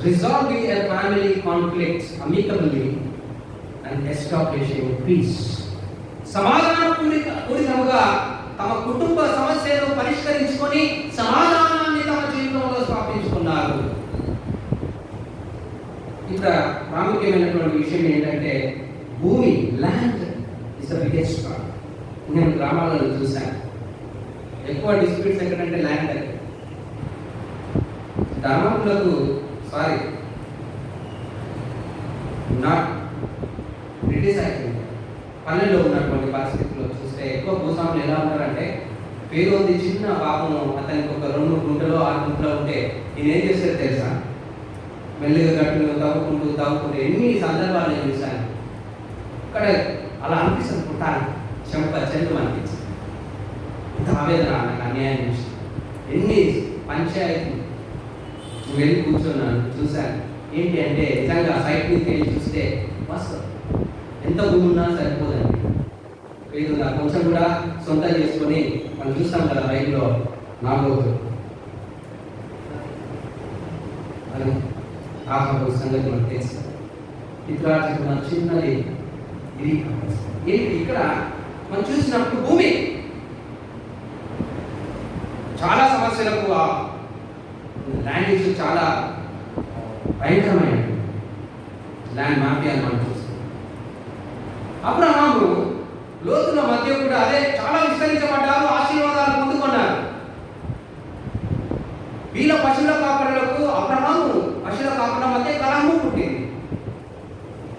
Resolving a family conflict amicably and establishing peace. సమాధానపూరితముగా తమ కుటుంబ సమస్యలను పరిష్కరించుకొని సమాధానాన్ని తమ జీవితంలో స్థాపించుకున్నారు. ఇక్కడ ప్రాముఖ్యమైనటువంటి విషయం ఏంటంటే భూమి, land is the biggest problem. నేను గ్రామాలలో చూశాను, ఎక్కువ డిస్ప్యూట్స్ ఎక్కడంటే ల్యాండ్ దగ్గర. ధనవంతులకు నాట్ బ్రిటిష్ యాక్ట్ పల్లెల్లో ఉన్నటువంటి పరిస్థితుల్లో చూస్తే ఎక్కువ భూస్వాములు ఎలా ఉంటారంటే, పేరుంది చిన్న పాపము, అతనికి ఒక 2 గుంటలో 6 గుంటలో ఉంటే ఈయన ఏం చేస్తారో తెలుసా, మెల్లిగా గట్టును తవ్వుకుంటూ ఎన్ని సందర్భాలు నేను చూశాను. ఇక్కడ అలా అనిపిస్తుంది, పుట్టాను చెంపలు అనిపించింది. ఇంత ఆవేదన, నాకు అన్యాయం చూసి ఎన్ని పంచాయతీ వెళ్ళి కూర్చున్నాను, చూశాను. ఏంటి అంటే నిజంగా సైట్ నుంచి వెళ్ళి చూస్తే మస్తు ఎంత భూమి ఉన్నా సరిపోదండి. పేరుందా కొంచెం కూడా సొంతం చేసుకొని మనం చూస్తాం కదా రైల్లో నాగోతు అని ఆహార సంగతి మనకు తెలుసు. ఇక్కడ చిన్నది ఇది ఏంటి, ఇక్కడ మనం చూసినప్పుడు భూమి చాలా సమస్యలకు ల్యాండ్ ఇష్యూ చాలా భయంకరమైన ల్యాండ్ మాఫియాని మనం చూస్తాం. అబ్రహాము లోతుల మధ్య కూడా అదే చాలా విస్తరించబడ్డారు, ఆశీర్వాదాలు పొందుకున్నారు. వీళ్ళ పశువుల కాపరులకు అబ్రహాము పశువుల కాపరుల మధ్య కలహము పుట్టింది.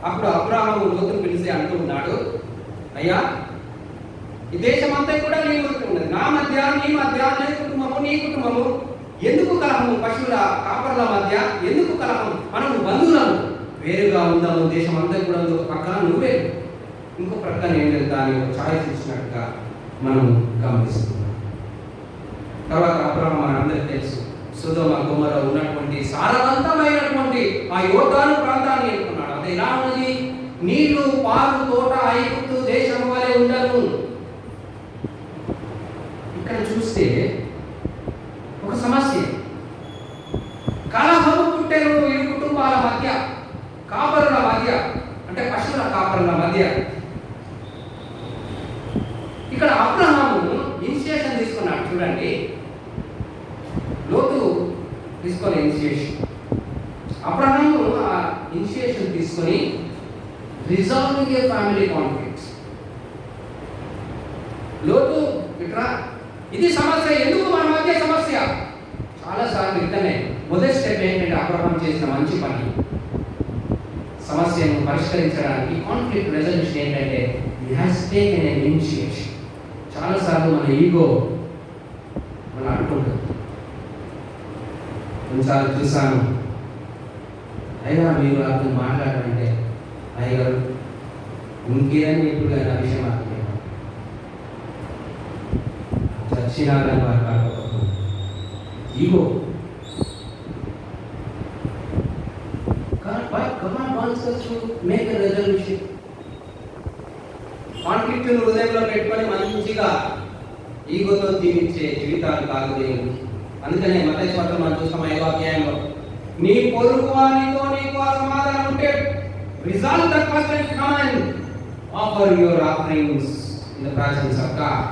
అప్పుడు అబ్రహాము లోతును పిలిచి అంటూ ఉన్నాడు, అయ్యా ఈ దేశం అంతా కూడా నీ ఉన్నది, నా మధ్య నీ మధ్య, నీ కుటుంబము ఎందుకు కలహము? పశువుల కాపరుల మధ్య ఎందుకు కలహం? మనము బంధువులను, వేరుగా ఉందాము, దేశం అంతా కూడా ఒక పక్కన నువ్వే, ఇంకో ప్రక్కన ఏం లేదు, దాన్ని ఒక ఛాయిస్ ఇచ్చినట్టుగా మనం గమనిస్తున్నాం. తర్వాత అబ్రహాము మనందరికీ తెలుసు, సొదొమ గొమొర ఉన్నటువంటి సారవంతమైనటువంటి ఆ యోర్దాను ప్రాంతాన్ని ఎన్నుకున్నాడు. అది ఎలా ఉన్నది? నీళ్లు పాలు తోట ఐగుప్తు దేశం వలె ఉండను. ఇక్కడ చూస్తే ఒక సమస్య, కలహము పుట్టెను ఇరు కుటుంబాల మధ్య, కాపరుల మధ్య, అంటే పశువుల కాపరుల మధ్య. ఇక్కడ అబ్రహాము ఇనిషియేషన్ తీసుకున్నాడు. చూడండి, లోతు తీసుకొని ఇనిషియేషన్, అబ్రహాము ఆ ఇనిషియేషన్ తీసుకొని రిజాల్వింగ్ ఏ ఫ్యామిలీ కాన్ఫ్లిక్ట్స్. లోతు ఇట్లా ఇది సమస్య, ఎందుకు మన మధ్య సమస్య? చాలాసార్లు ఇక్కడనే మొదటి స్టెప్ ఏంటంటే అబ్రహాం చేసిన మంచి పని, సమస్యను పరిష్కరించడానికి కాన్ఫ్లిక్ట్ రెజల్యూషన్ ఏంటంటే he has taken an initiation. చాలాసార్లు మన ఈగో మనం అనుకుంటుంది. కొన్నిసార్లు చూసాను, అయ్యా మీరు అతను మాట్లాడాలంటే అయ్యగారు ఇంకేదని ఇప్పుడు నా విషయం అర్థం చచ్చినారని వారు కాకపోతుంది ego. God wants us to make a resolution. Conflict హృదయంలో పెట్టుకొని మంచిగా ఈగోతో జీవించే జీవితాలు కాదు దేవుడు. అందుకనే మత్తయి సువార్త మనం చూస్తాం 5వ అధ్యాయంలో, నీ పొరుగు వానితో నీకు అసమాధానం ఉంటే resolve the question, come and offer your offerings in the presence of God.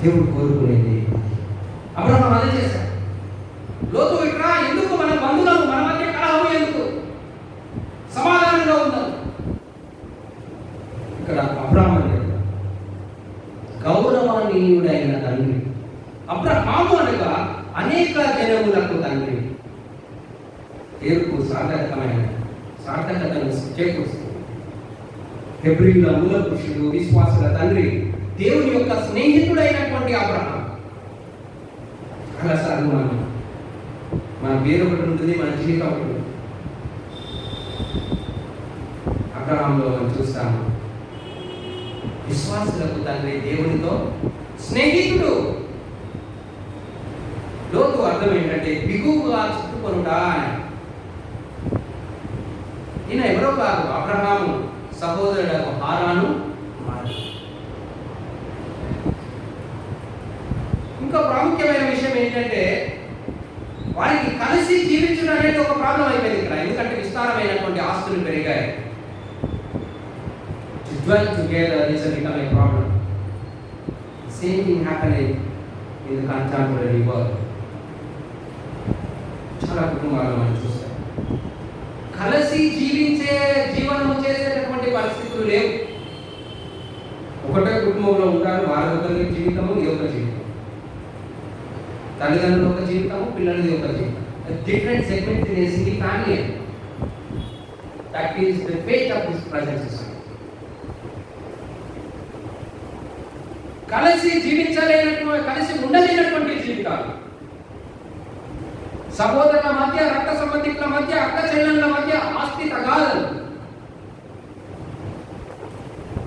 దేవుడు కోరుకునేది అబ్రహాము అదే చేశాడు. లోతు ఇట్లా ఎందుకు మన బంధువులకు మన మధ్య కలహం ఎందుకు? సమాధానంగా ఉందాం. ఇక్కడ అబ్రహాము గౌరవనీయుడైన తండ్రి. అబ్రహాము అనగా అనేక జనములకు తండ్రి. దేవుడు సార్థకతను చేకూరుస్తుంది. హెబ్రీయుల మూల పురుషుడు, విశ్వాసుల తండ్రి, దేవుని యొక్క స్నేహితుడైనటువంటి అబ్రహాము. చాలాసార్లు మన పేరు ఒకటి ఉంటుంది, మన జీవితం ఒకటి ఉంటుంది. అబ్రహాములో మనం చూస్తాము, విశ్వాసులకు తండ్రి, దేవునితో స్నేహితుడు. లోతు అర్థం ఏంటంటే బిగువుగా చుట్టుకొనుట. ఈయన ఎవరో కాదు, అబ్రహాము సహోదరుడు హారాను కుమారుడు. ఇంకా ప్రాముఖ్యమైన విషయం ఏంటంటే వారికి కలిసి జీవించడం అనేది ఒక ప్రాబ్లం అయిపోయింది ఇక్కడ. ఎందుకంటే విస్తారమైనటువంటి ఆస్తులు పెరిగాయి. To dwell together is become a problem. Same thing happening in the contemporary world. చాలా కుటుంబాలు మనం చూస్తాం. కలిసి జీవించే జీవనం చేసేటటువంటి పరిస్థితులు లేవు. ఒకటే కుటుంబంలో ఉంటారు, వారి జీవితము ఇది ఒక జీవితం, తల్లిదండ్రులు ఒక జీవితము, పిల్లలది ఒక జీవితం. Different segments in a single family. That is the fate of this present society. కలిసి జీవించలేనటువంటి, కలిసి ఉండలేనటువంటి జీవితాలు, సహోదరుల మధ్య, రక్త సంబంధికుల మధ్య, అక్క చెల్లెళ్ళ మధ్య ఆస్తి తగాదాలు,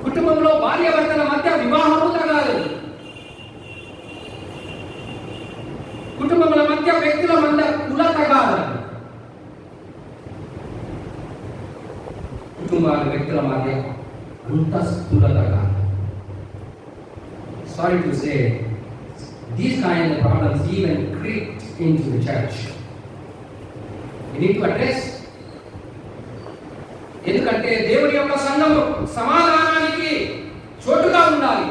కుటుంబంలో భార్యాభర్తల మధ్య వివాహము తగాదాలు, కుటుంబముల మధ్య, వ్యక్తుల మధ్య కుల తగాదాలు, కుటుంబాల వ్యక్తుల మధ్య అంతస్తుల తగాదాలు. Sorry to say, these kind of problems even creep into the church. We need to address. ఎందుకంటే దేవుడి యొక్క సంఘము సమాధానానికి చోటుగా ఉండాలి.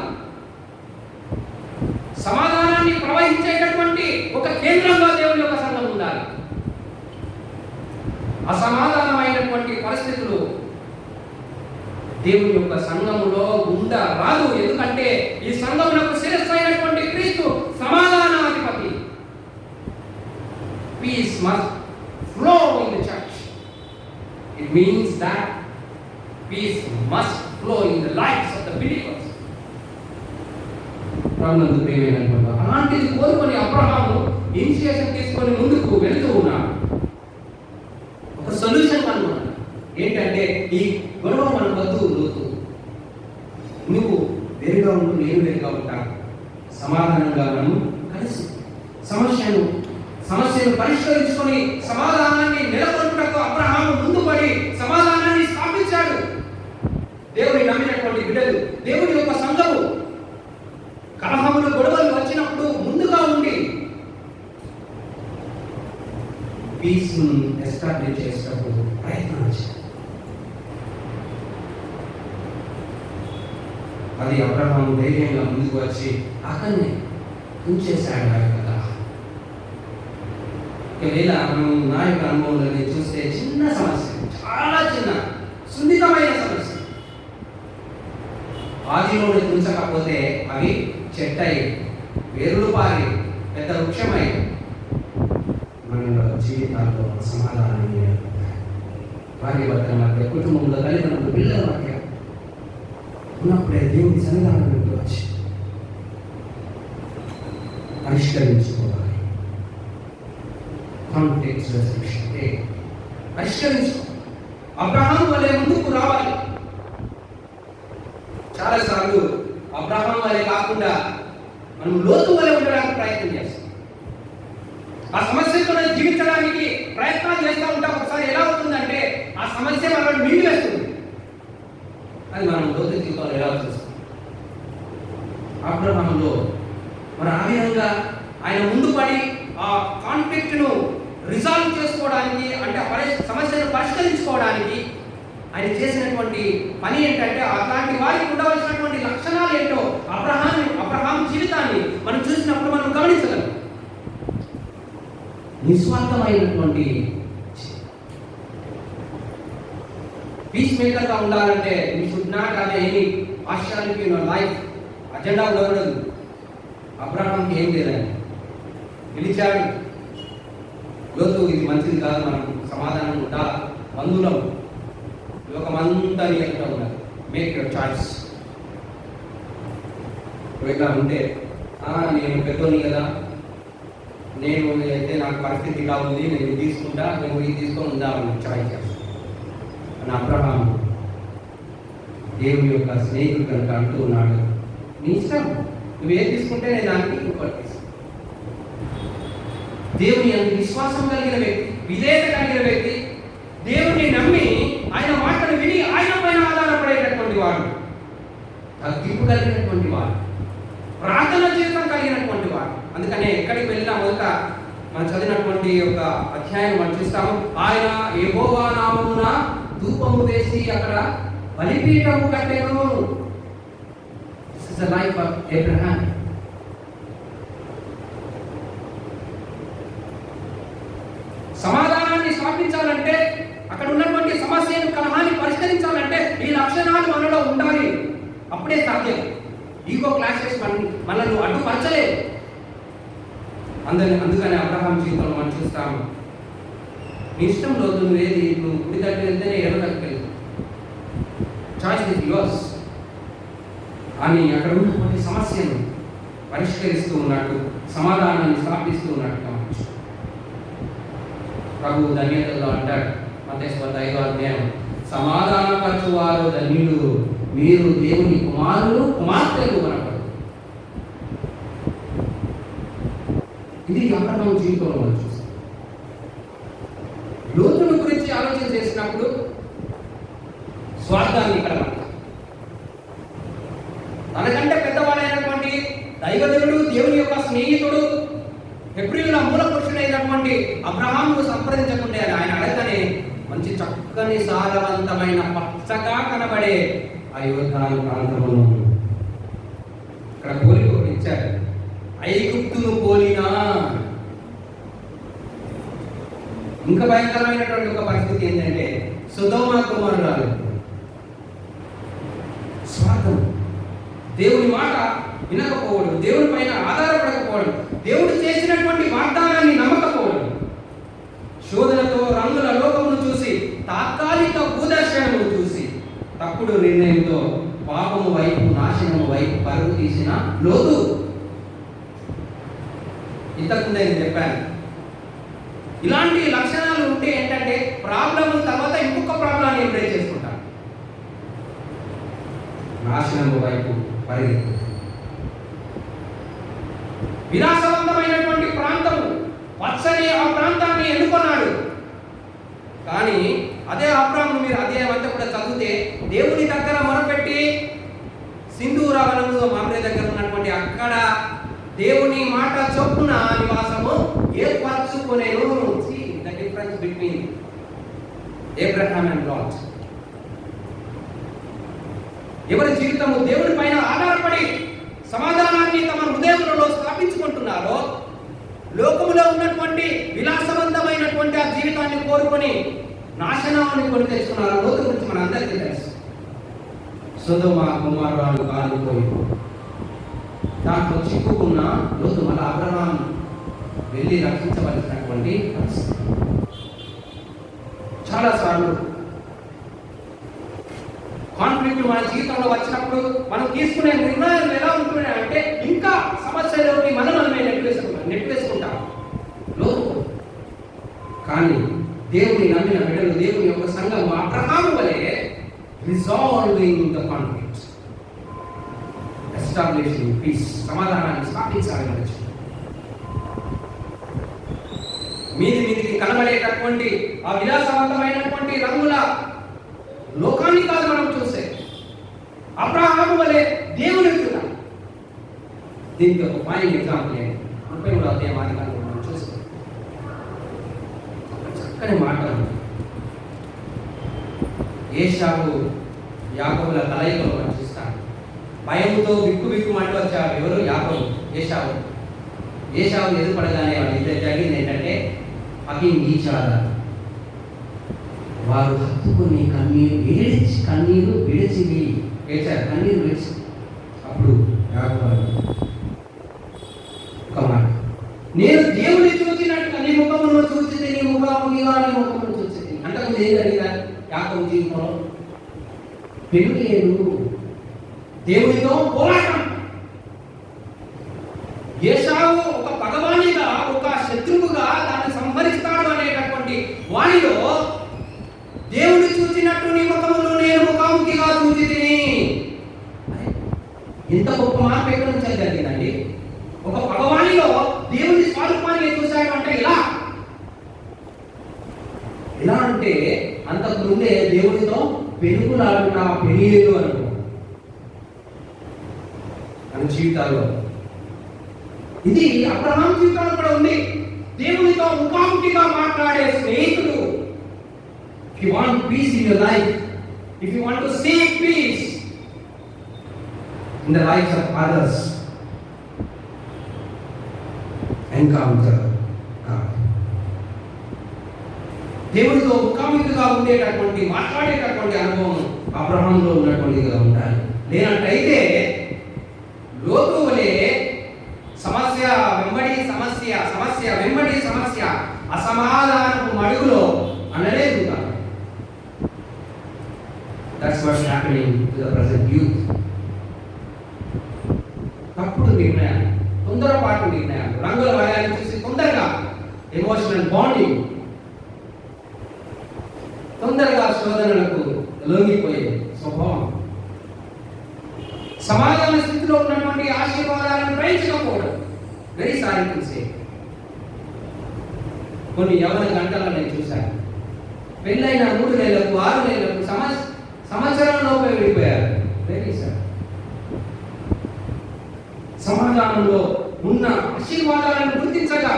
సమాధానాన్ని ప్రవహించేటటువంటి ఒక కేంద్రంగా దేవుడి యొక్క సంఘం ఉండాలి. అసమాధానమైనటువంటి పరిస్థితులు దేవుని యొక్క సంఘములో ఉండరాదు. ఎందుకంటే ఈ సంఘమునకు శిరస్సు అయినటువంటి క్రీస్తు సమాధానాధిపతి. Peace must flow in the church. It means that peace must flow in the lives of the believers. ప్రభునందు ప్రియమైనటువంటి అలాంటిది కోరుకొని అబ్రహాము ఇనిషియేషన్ తీసుకొని ముందుకు వెళ్తూ ఉన్నాడు. ఒక సొల్యూషన్ కనుగొన్నాడు. ఏంటంటే ఈ గొడవ మన వద్దు, లోతు నువ్వు వేరుగా ఉంటూ నేను వేరుగా ఉంటాను, సమాధానంగా నన్ను కలిసి సమస్యను పరిష్కరించుకొని సమాధానాన్ని నెలకొల్పుటకు అబ్రహాము ముందు పడి సమాధానాన్ని స్థాపించాడు. దేవుని నమ్మినటువంటి బిడ్డలు, దేవుని యొక్క సంఘము కలహములు, గొడవలు వచ్చినప్పుడు ముందుగా ఉండి పీస్ ఎస్టాబ్లిష్ చేసేటప్పుడు ప్రయత్నం చేయాలి. అది అబ్రహాము ధైర్యంగా ముందుకు వచ్చి అక్కడనే ఉంచేశాడు ఆ యొక్క కలహం. ఒకవేళ మనం నా యొక్క అనుభవంలో చూస్తే చిన్న సమస్య, చాలా చిన్న సున్నితమైన సమస్య, ఆదిలోనే తుంచకపోతే అవి చెట్టయి వేరులు పారి పెద్ద వృక్షమై మన జీవితాల్లో సమాధానాన్ని భార్య భర్తల మధ్య, కుటుంబంలో తల్లిదండ్రులు, పిల్లల మధ్య ఉన్నప్పుడే దేవుని సన్నిధానంలోకి వచ్చి పరిష్కరించుకోవాలి. Conflicts resolution పరిష్కరించుకో. అబ్రహాము వలె ముందుకు రావాలి. చాలాసార్లు అబ్రహాము వలె కాకుండా మనం లోతు వలె ఉండడానికి ప్రయత్నం చేస్తాం. ఆ సమస్యతో జీవించడానికి ప్రయత్నాలు చేస్తూ ఉంటాం. ఒకసారి ఎలా అవుతుందంటే ఆ సమస్య మనల్ని మింగి వేస్తుంది. అది మనం లోతు జీవితంలో ఎలా చూస్తాం. అబ్రహాములో మన ఆ విధంగా ఆయన ముందు పడి ఆ కాన్ఫ్లిక్ట్ను రిజాల్వ్ చేసుకోవడానికి, అంటే సమస్యను పరిష్కరించుకోవడానికి ఆయన చేసినటువంటి పని ఏంటంటే, అట్లాంటి వారికి ఉండవలసినటువంటి లక్షణాలు ఏంటో అబ్రహాం జీవితాన్ని మనం చూసినప్పుడు మనం గమనించగలం. నిస్వార్థమైనటువంటి పీస్ మేకర్గా ఉండాలంటే you should not have any partiality in your life. Agenda ఉండకూడదు. అబ్రహాంకి ఏం లేదండి, పిలిచాడు. లోతు ఇది మంచిది కాదు, మనం సమాధానం ఉండాలి, బంధువులం, లోకమంతా నీకంటూ ఉన్నారు, మేక్ యువర్ చాయిస్. ఒకవేళ ఉంటే నేను పెద్దోని కదా, నేను అయితే నాకు పరిస్థితి ఇలా ఉంది, నేను ఇది తీసుకుంటా, నేను ఇది తీసుకొని ఉందామని చాయిస్ చేస్తాను అని అబ్రహాము దేవుని యొక్క స్నేహితుడు కనుక అంటూ ఉన్నాడు, నీ ఇష్టం, నువ్వేం తీసుకుంటే నేను దానికి ఇంకోటి తీసుకుంటాను. దేవుని అంత విశ్వాసం కలిగిన వ్యక్తి, విధేయత కలిగిన వ్యక్తి, దేవుని నమ్మి ఆయన మాటలు విని ఆయన పైన ఆధారపడేటటువంటి వాడు, తగ్గింపు కలిగినటువంటి వాడు, ప్రార్థన జీవితం కలిగినటువంటి వాడు. అందుకనే ఎక్కడికి వెళ్ళినా మొదట మనం చదివినటువంటి ఒక అధ్యాయం మనం చూస్తాము. ఆయన యెహోవా నామమున ధూపము వేసి అక్కడ బలిపీఠము కట్టెను. This is the life of Abraham. సమాధానాన్ని స్థాపించాలంటే అక్కడ ఉన్నటువంటి సమస్యను కలహాన్ని పరిష్కరించాలంటే ఈ లక్షణాలు మనలో ఉండాలి. అప్పుడే సాధ్యం. ఈగో క్లాషెస్ మనల్ని అడ్డుపరచలేదు. అందుకని అబ్రహాం జీవితంలో మనం చూస్తాము, నీ ఇష్టం రోజు నువ్వేది, నువ్వు గుడి దగ్గర వెళ్తేనే ఎడమ దగ్గరికి వెళ్తావు, చాయిస్ ఇస్ యువర్స్ అని అక్కడ ఉన్నటువంటి సమస్యను పరిష్కరిస్తూ ఉన్నట్టు, సమాధానాన్ని స్థాపిస్తూ ఉన్నట్టు ప్రభు ధన్యతల్లో అంటాడు మత్తయి 5:5, సమాధానపరచువారు ధన్యులు, మీరు దేవుని కుమారులు కుమార్తెలు అనబడు. ఇది అబ్రహాము జీవితంలో మనం చూస్తాం. లోతును గురించి ఆలోచన చేసినప్పుడు స్వార్థాన్ని ఇక్కడ తనకంటే పెద్దవాడైనటువంటి దైవజనుడు, దేవుని యొక్క స్నేహితుడు, హెబ్రీయుల మూల పురుషుడైనటువంటి అబ్రహామును సంప్రదించకుండా ఆయన అడగనే మంచి చక్కని సారవంతమైన పచ్చగా కనబడే అయోధ్య ప్రాంతమును ఇక్కడ పోలిక ఇచ్చారు. ఐగుప్తును పోలినా ఇంకా భయంకరమైనటువంటి ఒక పరిస్థితి ఏంటంటే సొదొమ కుమారురాలు స్వార్థం, దేవుని మాట వినకపోవడం, దేవుని పైన ఆధారపడకపోవడం, దేవుడు చేసినటువంటి వాగ్దానాన్ని నమ్మకపోవడం, శోధనతో రంగుల లోకమును చూసి, తాత్కాలిక భూదర్శనమును చూసి, తప్పుడు నిర్ణయంతో పాపము వైపు, నాశనము వైపు పరుగు తీసిన లోతు. ఇంతకుముందే నేను చెప్పాను, ఇలాంటి లక్షణాలు ఉంటే ఏంటంటే ప్రాబ్లమ్ తర్వాత ఇంకొక ప్రాబ్లాన్ని ఎప్పుడైతే చేసుకుంటాను, నాశనము వైపు పరిగెత్తు. విలాసవంతమైనటువంటి ప్రాంతము, పచ్చని ఆ ప్రాంతాన్ని ఎన్నుకున్నాడు. కానీ అదే అబ్రాహాము, మీరు అదే అంతా కూడా చదివితే, దేవుని దగ్గర మొరపెట్టి సింధూరవనము మామిడి దగ్గర ఉన్నటువంటి అక్కడ దేవుని మాట చొప్పున నివాసము ఏర్పరచుకునేను. See the difference between Abraham and Lot. ఎవరి జీవితము దేవుని పైన ఆధారపడి సమాధానాన్ని తమ హృదయంలో స్థాపించుకుంటున్నారో, లోకములో ఉన్నటువంటి విలాసవంతమైనటువంటి ఆ జీవితాన్ని కోరుకొని నాశనాన్ని కొని తెచ్చుకున్నారో లోతు గురించి మన అందరికీ తెలుసు. సొదొమ కుమారురాలు కాలిపోయి దాంట్లో చిక్కుకున్న లోతు మళ్ళీ అబ్రహాము వెళ్ళి రక్షించవలసినటువంటి పరిస్థితి. చాలాసార్లు కాన్ఫ్లిక్ట్ మన జీవితంలో వచ్చినప్పుడు మనం తీసుకునే నిర్ణయాలు ఎలా ఉంటున్నాయంటే ఇంకా సమస్యలోకి మనమే నెట్టివేసుకుంటాం లోతు. కానీ దేవుని నమ్మిన బిడ్డలు, దేవుని యొక్క సంఘం అబ్రహాము వలె resolving the conflict, establishing peace, సమాధానాన్ని స్థాపించాలని మీదికి కనబడేటటువంటి ఆ విలాసవంతమైనటువంటి రంగుల లోకాన్ని కాదు మనం చూసే, అబ్రహాము వలె దేవుని చూడాలి. దీనికి ఒక ఫైన్ ఎగ్జాంపుల్ ఏంటి, 33వ అధ్యాయం మనం చూస్తాం. చక్కని మాటలు ఏశావు యాకోబుల కలయికలో మనం చూస్తాం. భయంతో బిక్కుమంటూ వచ్చారు. ఎవరు? యాకోబు, ఏశావు. ఏశావు ఎదురుపడగానే వాళ్ళు ఇద్దరు జరిగింది ఏంటంటే అహింసాల, వారు హత్తుకుని కన్నీరు విడిచి ఏడ్చారు, కన్నీరు విడిచి. అప్పుడు యాకోబు ఒక మాట, నేను దేవుని చూచినట్టుగా నీ ముఖమును చూచితే, నీ ముఖాముగా నీ ముఖమును చూచితే. అంతకుముందు ఏం జరిగిందా యాకోబు జీవితంలో? పెళ్ళి, దేవునితో పోరాటం. ఏశావు ఒక పగవాణిగా, ఒక శత్రువుగా దాన్ని సంహరిస్తాడు అనేటటువంటి వాణిలో దేవుని చూచినట్టు నీ ముఖమును నేను ముఖాముఖిగా చూచి తిని. ఇంత గొప్ప మార్పు ఎక్కడి నుంచి జరిగిందండి? ఒక పగవాణిలో దేవుని స్వరూపాన్ని చూశాడు అంటే ఎలా అంటే అంతకు ముందే దేవునితో పెనుగులాడుట పెళ్ళిళ్ళు అనుకో మన జీవితాల్లో. ఇది అబ్రహాము జీవితంలో కూడా ఉంది. దేవునితో ముఖాముఖిగా మాట్లాడే స్నేహితుడు. If you want peace in your life, if you want to seek peace in the lives of others, encounter God. దేవుడితో ముఖాముఖిగా ఉండేటటువంటి మాట్లాడేటటువంటి అనుభవం అబ్రహాంలో ఉన్నటువంటిదిగా ఉండాలి. లేనట్టయితే లోతు వలె సమస్య వెంబడి సమస్య, సమస్య వెంబడి సమస్య, అసమాధానపు మడుగులో అనలే ఉంటారు. That's what's happening to the present youth. తప్పుడు నిర్ణయాలు, తొందరపాటు నిర్ణయాలు, రంగుల వలయాన్ని చూసి తొందరగా ఎమోషనల్ బాండింగ్, తొందరగా శోధనలకు లొంగిపోయే స్వభావం, సమాధాన స్థితిలో ఉన్నటువంటి ఆశీర్వాదాలను గ్రహించకపోవడం. Very sorry to say. కొన్ని యవన గంటల్లో నేను చూశాను, పెళ్ళైన 3 నెలలకు 6 నెలలకు సంవత్సరంలోపే వెళ్ళిపోయారు. Very sir. సమాధానంలో ఉన్న ఆశీర్వాదాలను గుర్తించగా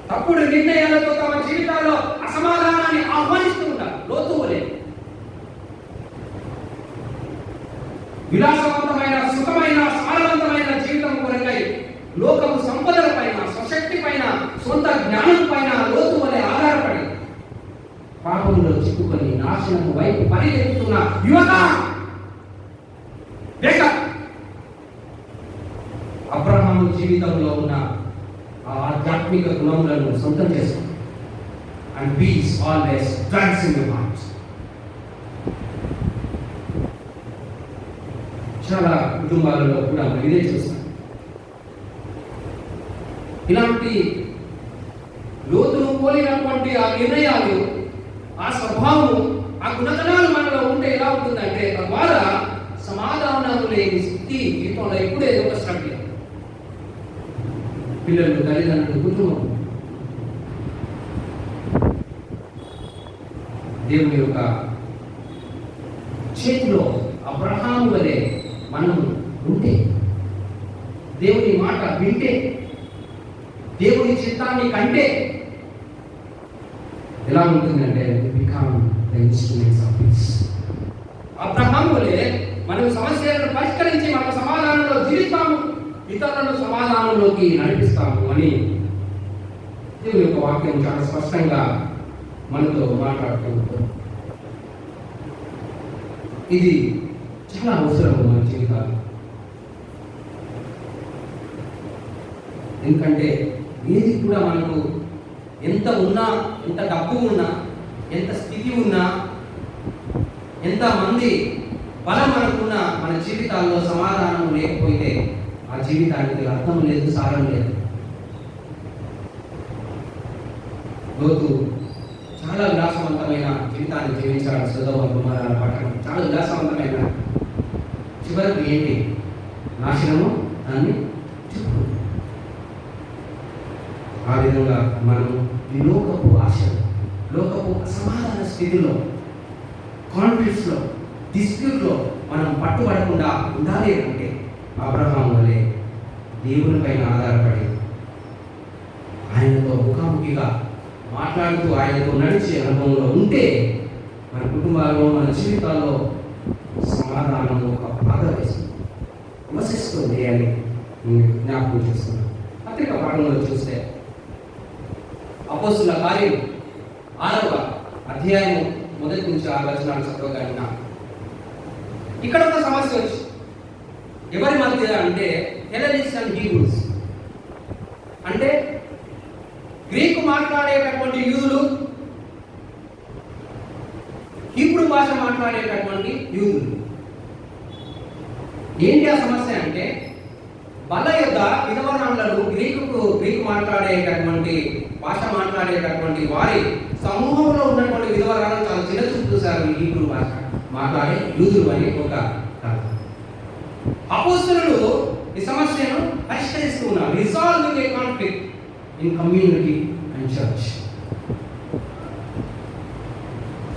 తప్పుడు నిర్ణయాలతో తమ జీవితాల్లో అసమాధానాన్ని ఆహ్వానిస్తూ ఉంటారు. లోతు వలె విలాసవంతమైన, సుఖమైన, సారవంతమైన జీవితం కొరకై లోకపు సంపదల పైన, స్వశక్తి పైన, సొంత జ్ఞానం పైన లోతు వలె ఆధారపడి పాపంలో చిక్కుకొని నాశనం వైపు పరిగెత్తుతున్న యువత అబ్రహాము జీవితంలో ఉన్న ఆ ఆధ్యాత్మిక గుణములను సొంతం చేసుకోండి. And peace always drives in your heart. చాలా కుటుంబాలలో కూడా మనం ఇదే చూస్తాం. ఇలాంటి లోతును పోలినటువంటి ఆ నిర్ణయాలు, ఆ స్వభావం, ఆ గుణగణాలు మనలో ఉంటే ఎలా ఉంటుందంటే తద్వారా సమాధానాలు లేని స్థితి జీవితంలో ఎప్పుడూ ఏదో ఒక స్ట్రగుల్. పిల్లలు, తల్లిదండ్రులు, కుటుంబం దేవుని యొక్క చేతిలో అబ్రహాము వలె మనం ఉంటే, దేవుని మాట వింటే, దేవుని చిత్తాన్ని కంటే ఎలా ఉంటుందంటే become the instruments of piece. Abraham వలె మనం సమస్యలను పరిష్కరించి మన సమాధానంలో జీవిస్తాము, ఇతరులను సమాధానంలోకి నడిపిస్తాము అని దేవుని యొక్క వాక్యం చాలా స్పష్టంగా మనతో మాట్లాడుతూ ఉంటుంది. ఇది చాలా అవసరం మన జీవితాలు. ఎందుకంటే ఏది కూడా మనకు ఎంత ఉన్నా, ఎంత డబ్బు ఉన్నా, ఎంత స్థితి ఉన్నా, ఎంత మంది బలం మనకున్నా, మన జీవితాల్లో సమాధానం లేకపోతే ఆ జీవితానికి అర్థం లేదు, సారం లేదు. లోతు చాలా విలాసవంతమైన జీవితాన్ని జీవించాడు. సొదొమ గొమొర్రా పట్టణం చాలా విలాసవంతమైన, చివరకు ఏంటి? నాశనము దాన్ని చుట్టూ. ఆ విధంగా మనం ఈ లోకపు ఆశలు, లోకపు అసమాధాన స్థితిలో, కాన్ఫ్లిక్ట్స్లో, డిస్ప్యూట్లో మనం పట్టుబడకుండా ఉండాలి అంటే అబ్రహాము వలె దేవుని పైన ఆధారపడి ఆయనతో ముఖాముఖిగా మాట్లాడుతూ ఆయనతో నడిచే అనుభవంలో ఉంటే మన కుటుంబాల్లో, మన జీవితాల్లో సమాధానం ఒక బాధ వసిస్తుంది అని జ్ఞాపకం చేస్తున్నాను. పత్రిక పాఠంలో చూస్తే అపోస్తుల కార్యం 6వ అధ్యాయం 1 నుంచి 6 వచనాలు చదవగలిగిన ఇక్కడ ఒక సమస్య వచ్చి ఎవరి మధ్య అంటే హెలెనిస్ట్ అండ్ హీబ్రూస్, అంటే గ్రీకు మాట్లాడేటటువంటి యూదులు, హీబ్రూ భాష మాట్లాడేటటువంటి యూదులు. ఏంటి ఆ సమస్య అంటే బల యొక్క విధవరాండ్లను గ్రీకు మాట్లాడేటటువంటి భాష మాట్లాడేటటువంటి వారి సమూహంలో ఉన్నటువంటి విధవరాలను చాలా చిన్న చూపు చూశారు. ఈ హీబ్రూ భాష మాట్లాడే యూదులు అని ఒక అపోస్తలులు ఈ సమస్యను పరిష్కరిస్తూ ఉన్నారు. Resolving A conflict in community and church.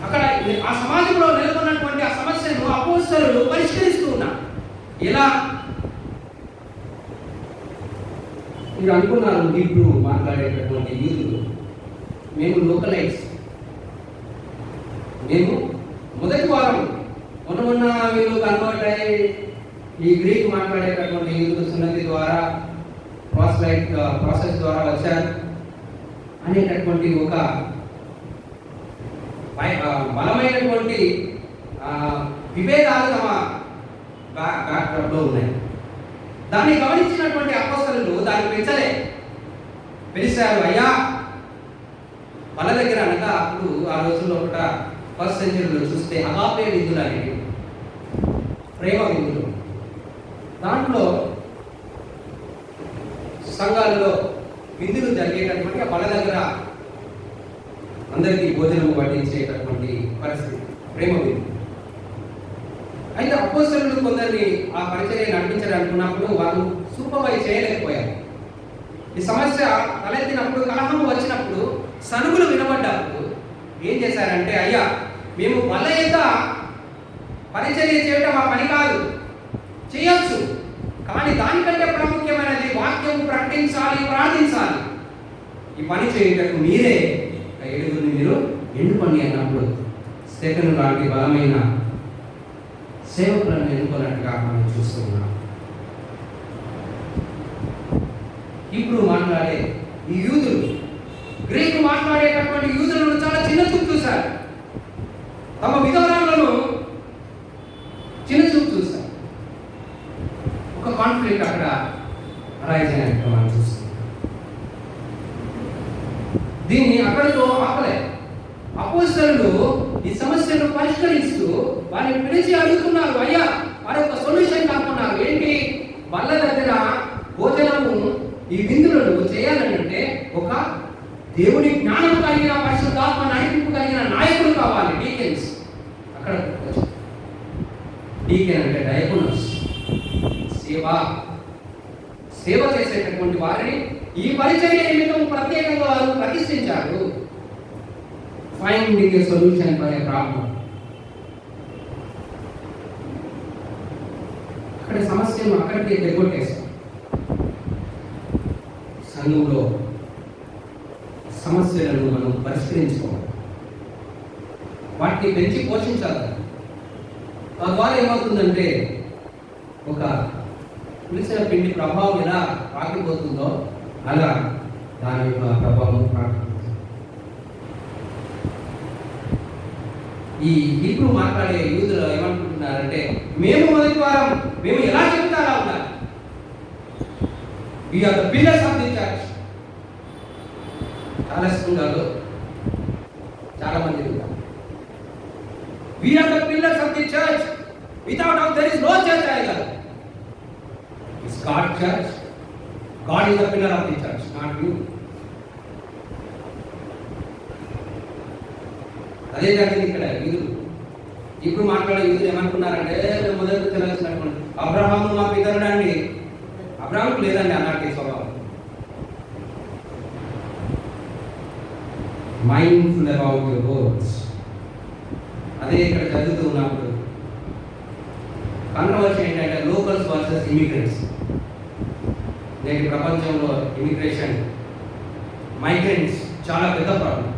అక్కడ ఆ సమాజంలో నెలకొన్నటువంటి ఆ సమస్యను అపోస్తలులు పరిష్కరిస్తూ ఉన్నారు. ఎలా? మీరు అనుకున్నారు హీబ్రూ మాట్లాడేటటువంటి యూదులు మేము లోకలైట్స్, మేము మొదటి వారం మొన్న వీళ్ళు కన్వర్ట్ అయ్యి ఈ గ్రీక్ మాట్లాడేటటువంటి యూదులు సున్నతి ద్వారా ప్రాసెస్ ద్వారా వచ్చారు అనేటటువంటి ఒక బలమైనటువంటి విభేదాలు తమ బ్యాక్డ్రాప్లో ఉన్నాయి. దాన్ని గమనించినటువంటి అపోస్తలులు దాన్ని పెంచలే. పిలిచారు, అయ్యా వాళ్ళ దగ్గర అనగా అప్పుడు ఆ రోజుల్లో ఒకట ఫస్ట్ సెంచరీలో చూస్తే అగాపే విందులు అనేవి, ప్రేమ విందులు. దాంట్లో సంఘాలలో విందులు జరిగేటటువంటి ఆ వాళ్ళ దగ్గర అందరికీ భోజనం వడ్డించేటటువంటి పరిస్థితి, ప్రేమ విందు. అయితే అపోస్తలులు కొందరిని ఆ పరిచర్య నడిపించాలనుకున్నప్పుడు వాళ్ళు సూపర్వైజ్ చేయలేకపోయారు. ఈ సమస్య తలెత్తినప్పుడు, కలహం వచ్చినప్పుడు, సనుగులు వినబడ్డప్పుడు ఏం చేశారంటే, అయ్యా మేము వాళ్ళ యొక్క పరిచర్య చేయడం మా పని కాదు, చేయొచ్చు, కానీ దానికంటే ప్రాముఖ్యమైనది వాక్యం ప్రకటించాలి, ప్రార్థించాలి. ఈ పని చేయటకు మీరే 7 మీరు ఎన్నుకోండి అన్నప్పుడు స్టెఫెను లాంటి బలమైన సేవకులను ఎన్నుకున్నట్టుగా మనం చూస్తున్నాం. ఇప్పుడు మాట్లాడే ఈ యూదులు, గ్రీకు మాట్లాడేటటువంటి యూదులను చాలా చిన్న చూపు చూశారు. తమ విధానాలను చిన్న చూపు చూశారు. ఒక కాన్ఫ్లిక్ట్ అక్కడ అరైజ్ అయినట్టు మనం చూస్తున్నాం. దీన్ని అక్కడితో ఆపలే. అపోస్తలులు ఈ సమస్యను పరిష్కరిస్తూ వారిని పిలిచి అడుగుతున్నారు, అయ్యా వారి ఒక సొల్యూషన్ కాకున్నారు. ఏంటి? వాళ్ళ దగ్గర భోజనము ఈ విందులను చేయాలంటే ఒక దేవుని జ్ఞానం కలిగిన, పరిశుద్ధాత్మ నడిపింపు కలిగిన నాయకులు కావాలి, డీకెన్స్. అక్కడ డీకెన్ అంటే డయాకోనస్, సేవ చేసేటటువంటి వారిని ఈ పరిచర్య నిమిత్తం ప్రత్యేకంగా వారు ప్రతిష్ఠించారు. Finding a solution for a problem. అక్కడ సమస్యను అక్కడికి తెగొట్టేశారు. సంఘంలో సమస్యలను మనం పరిష్కరించుకోవాలి, వాటిని పెంచి పోషించాలి. తద్వారా ఏమవుతుందంటే ఒక పులిసిన పిండి ప్రభావం ఎలా పాకిపోతుందో అలా దాని యొక్క ప్రభావం పాకిపోతుంది. ఈ ఇప్పుడు మాట్లాడే యూదులు ఏమనుకుంటున్నారంటే, మేము మొదటి వారం మేము ఎలా చెబుతారా ఉన్నారు, we are the pillars of the church. చాలా సంఘాలు చాలా మంది ఉన్నారు, we are the pillars of the church, without us there is no church either. It's God church, God is the pillar of the church, not you. అదే జరిగింది ఇక్కడ. యూదులు ఇప్పుడు మాట్లాడే యూదులు ఏమనుకున్నారంటే, మొదటి తెలిసినటువంటి అబ్రహాము మా పితరుడు అండి. అబ్రహాముకు లేదండి అన్నట్టు స్వభావం. Mindful about your words. అదే ఇక్కడ చదువుతూ ఉన్నప్పుడు కాంట్రవర్సీ ఏంటంటే లోకల్స్ వర్సెస్ ఇమిగ్రెంట్స్. నేటి ప్రపంచంలో ఇమిగ్రేషన్, మైగ్రెంట్స్ చాలా పెద్ద ప్రాబ్లం.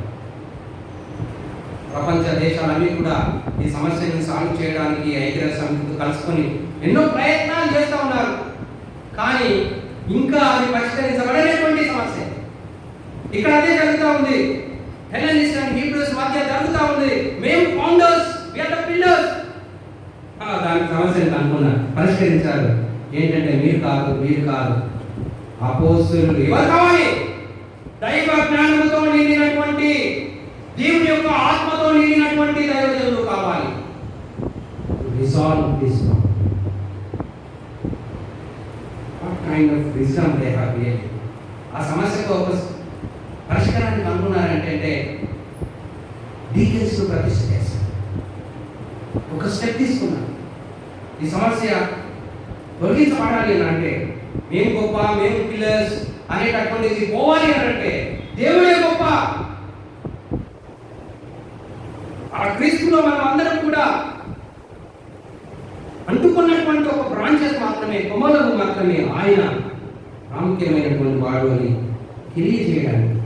ప్రపంచ దేశాలన్నీ కూడా ఈ సమస్యను సాల్వ్ చేయడానికి ఐక్యరాజ్య సమితితో కలుసుకొని ఎన్నో ప్రయత్నాలు చేస్తూ ఉన్నారు. కానీ ఇంకా అది పరిష్కరించబడేటువంటి సమస్య. ఇక్కడ అదే జరుగుతూ ఉంది. హెలెనిస్ట్ అండ్ హీబ్రూస్ మధ్య జరుగుతూ ఉంది. మేము founders, we are the pillars. దానికి సమస్యను అనుకున్నారు, పరిష్కరించారు. ఏంటంటే మీరు కాదు అపోస్తలులు. ఎవరు కావాలి? దైవ జ్ఞానముతో నిండినటువంటి, దేవుని యొక్క ఆత్మతో నిండినటువంటి దైవజనులు కావాలి. Resolve this. What kind of wisdom they have here. ఆ సమస్యకు ఒక పరిష్కారాన్ని కనుగొన్నారంటే డీటెయిల్స్ ప్రతిష్ఠ చేస్తారు. ఒక స్టెప్ తీసుకున్నారు. ఈ సమస్య తొలగించబడాలి అని అంటే, మేము గొప్ప, మేము పిల్లర్స్ అనేటటువంటిది పోవాలి అని అంటే దేవుడే గొప్ప. ఆ క్రీస్తులో మనం అందరం కూడా అంటుకున్నటువంటి ఒక బ్రాంచెస్ మాత్రమే, కొమ్మలకు మాత్రమే ఆయన ప్రాముఖ్యమైనటువంటి వాడు అని తెలియజేయడానికి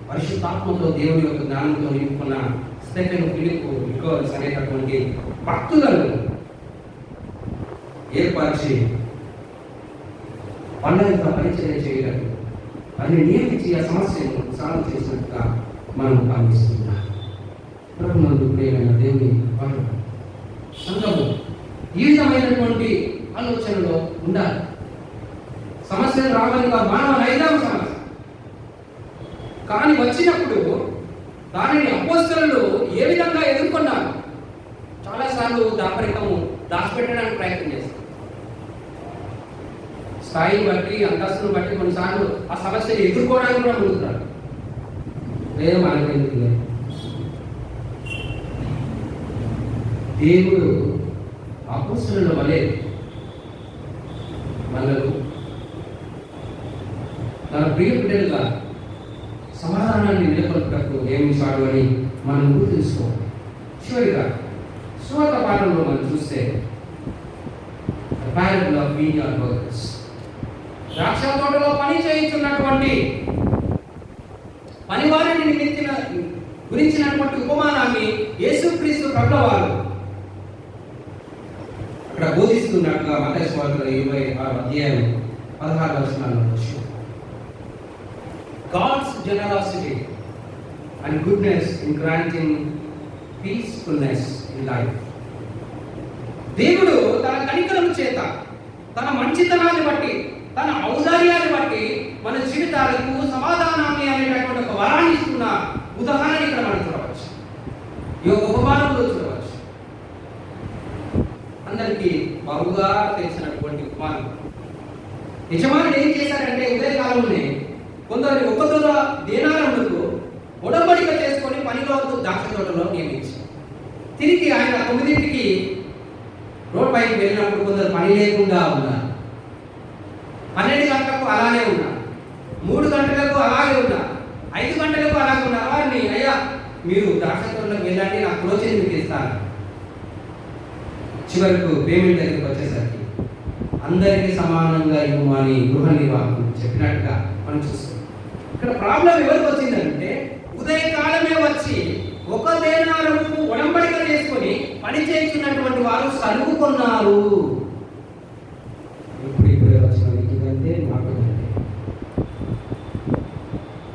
పరిశుద్ధాత్మతో దేవుని యొక్క జ్ఞానంతో నింపుకున్న స్టెఫెను, ఫిలిప్పు, నికోలస్ అనేటటువంటి భక్తులను ఏర్పరిచి వాళ్ళంతా పరిచర్య చేయడం, వారిని నియమించి ఆ సమస్యను సాల్వ్ చేసినట్టుగా మనం భావిస్తున్నాం. ప్రభునందు ప్రియమైన దేవుని వారు సంఘము ఈ విధమైనటువంటి ఆలోచనలో ఉండాలి. సమస్యలు రావని మానవ నైజాం సమస్య, కానీ వచ్చినప్పుడు దానిని అపోస్తలులు ఏ విధంగా ఎదుర్కొన్నారు? చాలాసార్లు దాపరికము దాచిపెట్టడానికి ప్రయత్నం చేస్తారు. స్థాయిని బట్టి, అంతస్తును బట్టి కొన్నిసార్లు ఆ సమస్యను ఎదుర్కోవడానికి కూడా ముందుకున్నారు. లేదు మనకెందుకు లేదు. దేవుడు అపోస్తలుల వలె మనకు తన ప్రియ బిడ్డలుగా సమాధానాన్ని నెలకొల్పటకు నియమించాడు అని మనం గుర్తు తెలుసుకోవాలి. చివరిగా సువార్త పాఠంలో మనం చూస్తే parable of vineyard workers, ద్రాక్ష తోటలో పని చేయించున్నటువంటి పనివారిని గురించినటువంటి ఉపమానాన్ని యేసుక్రీస్తు ప్రభువారు అక్కడ బోధిస్తున్నట్టుగా మత్తయి సువార్త 26వ అధ్యాయం 16వ వచనంలో ఉంది. God's generosity and goodness in granting peacefulness in life. దేవుడు తన కనికరం చేత, తన మంచితనాన్ని బట్టి, తన ఔదార్యాన్ని బట్టి మన జీవితాలకు సమాధానాన్ని అనేటటువంటి ఒక వరాన్ని ఇస్తున్న ఉదాహరణ ఇక్కడ మనం చూడవచ్చు. ఈ యొక్క ఉపమానంలో చూడవచ్చు. అందరికీ బాగుగా తెలిసినటువంటి ఉపమానం. యజమానుడు ఏం చేశారంటే ఉదయకాలంలోనే కొందరిని ఒక్కొక్క దేనారములకు ఉడంబడిక చేసుకొని పనిలో ద్రాక్ష తోటలో నియమించారు. తిరిగి ఆయన 9ంటికి రోడ్ పైకి వెళ్ళినప్పుడు కొందరు పని లేకుండా ఉన్నారు. 12 గంటలకు అలానే ఉన్నారు, 3 గంటలకు అలాగే ఉన్నారు, 5 గంటలకు అలాగే ఉన్నారు. వారిని అయ్యా మీరు ద్రాక్ష తోటలోకి వెళ్ళండి, నా క్లోజింగ్ మీకు ఇస్తాను. చివరకు పేమెంట్ దగ్గరికి వచ్చేసరికి అందరికీ సమానంగా ఇవ్వమని గృహ నిర్వాహకులు చెప్పినట్టుగా మనం చూస్తాం. ఇక్కడ ప్రాబ్లం ఎవరికి వచ్చిందంటే ఉదయకాలమే వచ్చి ఒక దేనారముకు ఉడంబడిక చేసుకొని పని చేస్తున్నటువంటి వారు సరుకుకున్నారు. ఇప్పుడే వచ్చిన ఇదంటే మాకు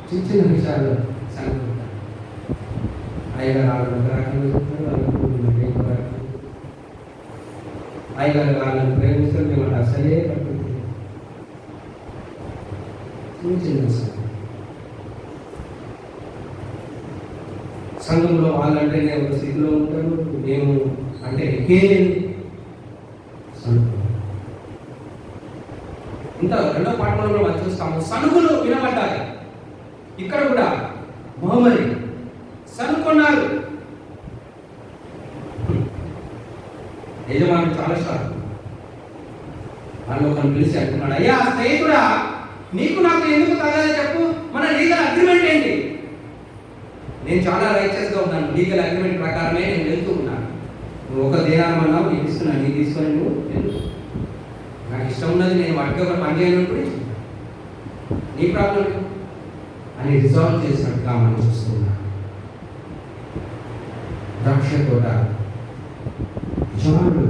చిన్న చిన్న విషయాలు సరుకుంటారు. అయ్యగారు వాళ్ళని అయ్యగారు వాళ్ళని ప్రేమిస్తారు, మేము అసలే పట్టుకుంటాం. చిన్న చిన్న విషయాలు సంఘంలో వాళ్ళంటేనే ఒక స్థితిలో ఉంటారు, మేము అంటే ఇంత రెండో పాఠంలో మనం చూస్తాము. సనుగులు వినబడ్డాయి. ఇక్కడ కూడా మోమరి సనుకున్నారు. యజమాని చాలా సార్లు వాళ్ళు ఒకరిని పిలిచి అంటున్నాడు, అయ్యా స్నేహితుడా, నీకు నాకు ఎందుకు తగాలి చెప్పు, మన లీగల్ అగ్రిమెంట్ ఏంటి? నేను చాలా రైచస్గా ఉన్నాను, లీగల్ అగ్రిమెంట్ ప్రకారమే నేను వెళ్తూ ఉన్నాను. నువ్వు ఒక దేనారం అన్నావు, నీకు ఇస్తున్నాను, నీకు తీసుకొని నువ్వు వెళ్ళు. నాకు ఇష్టం ఉన్నది నేను వాటికి ఒక పని చేయనప్పుడు నీ ప్రాబ్లం అని రిజాల్వ్ చేసినట్టుగా మనం చూస్తున్నాం. ద్రాక్ష తోట యజమానుడు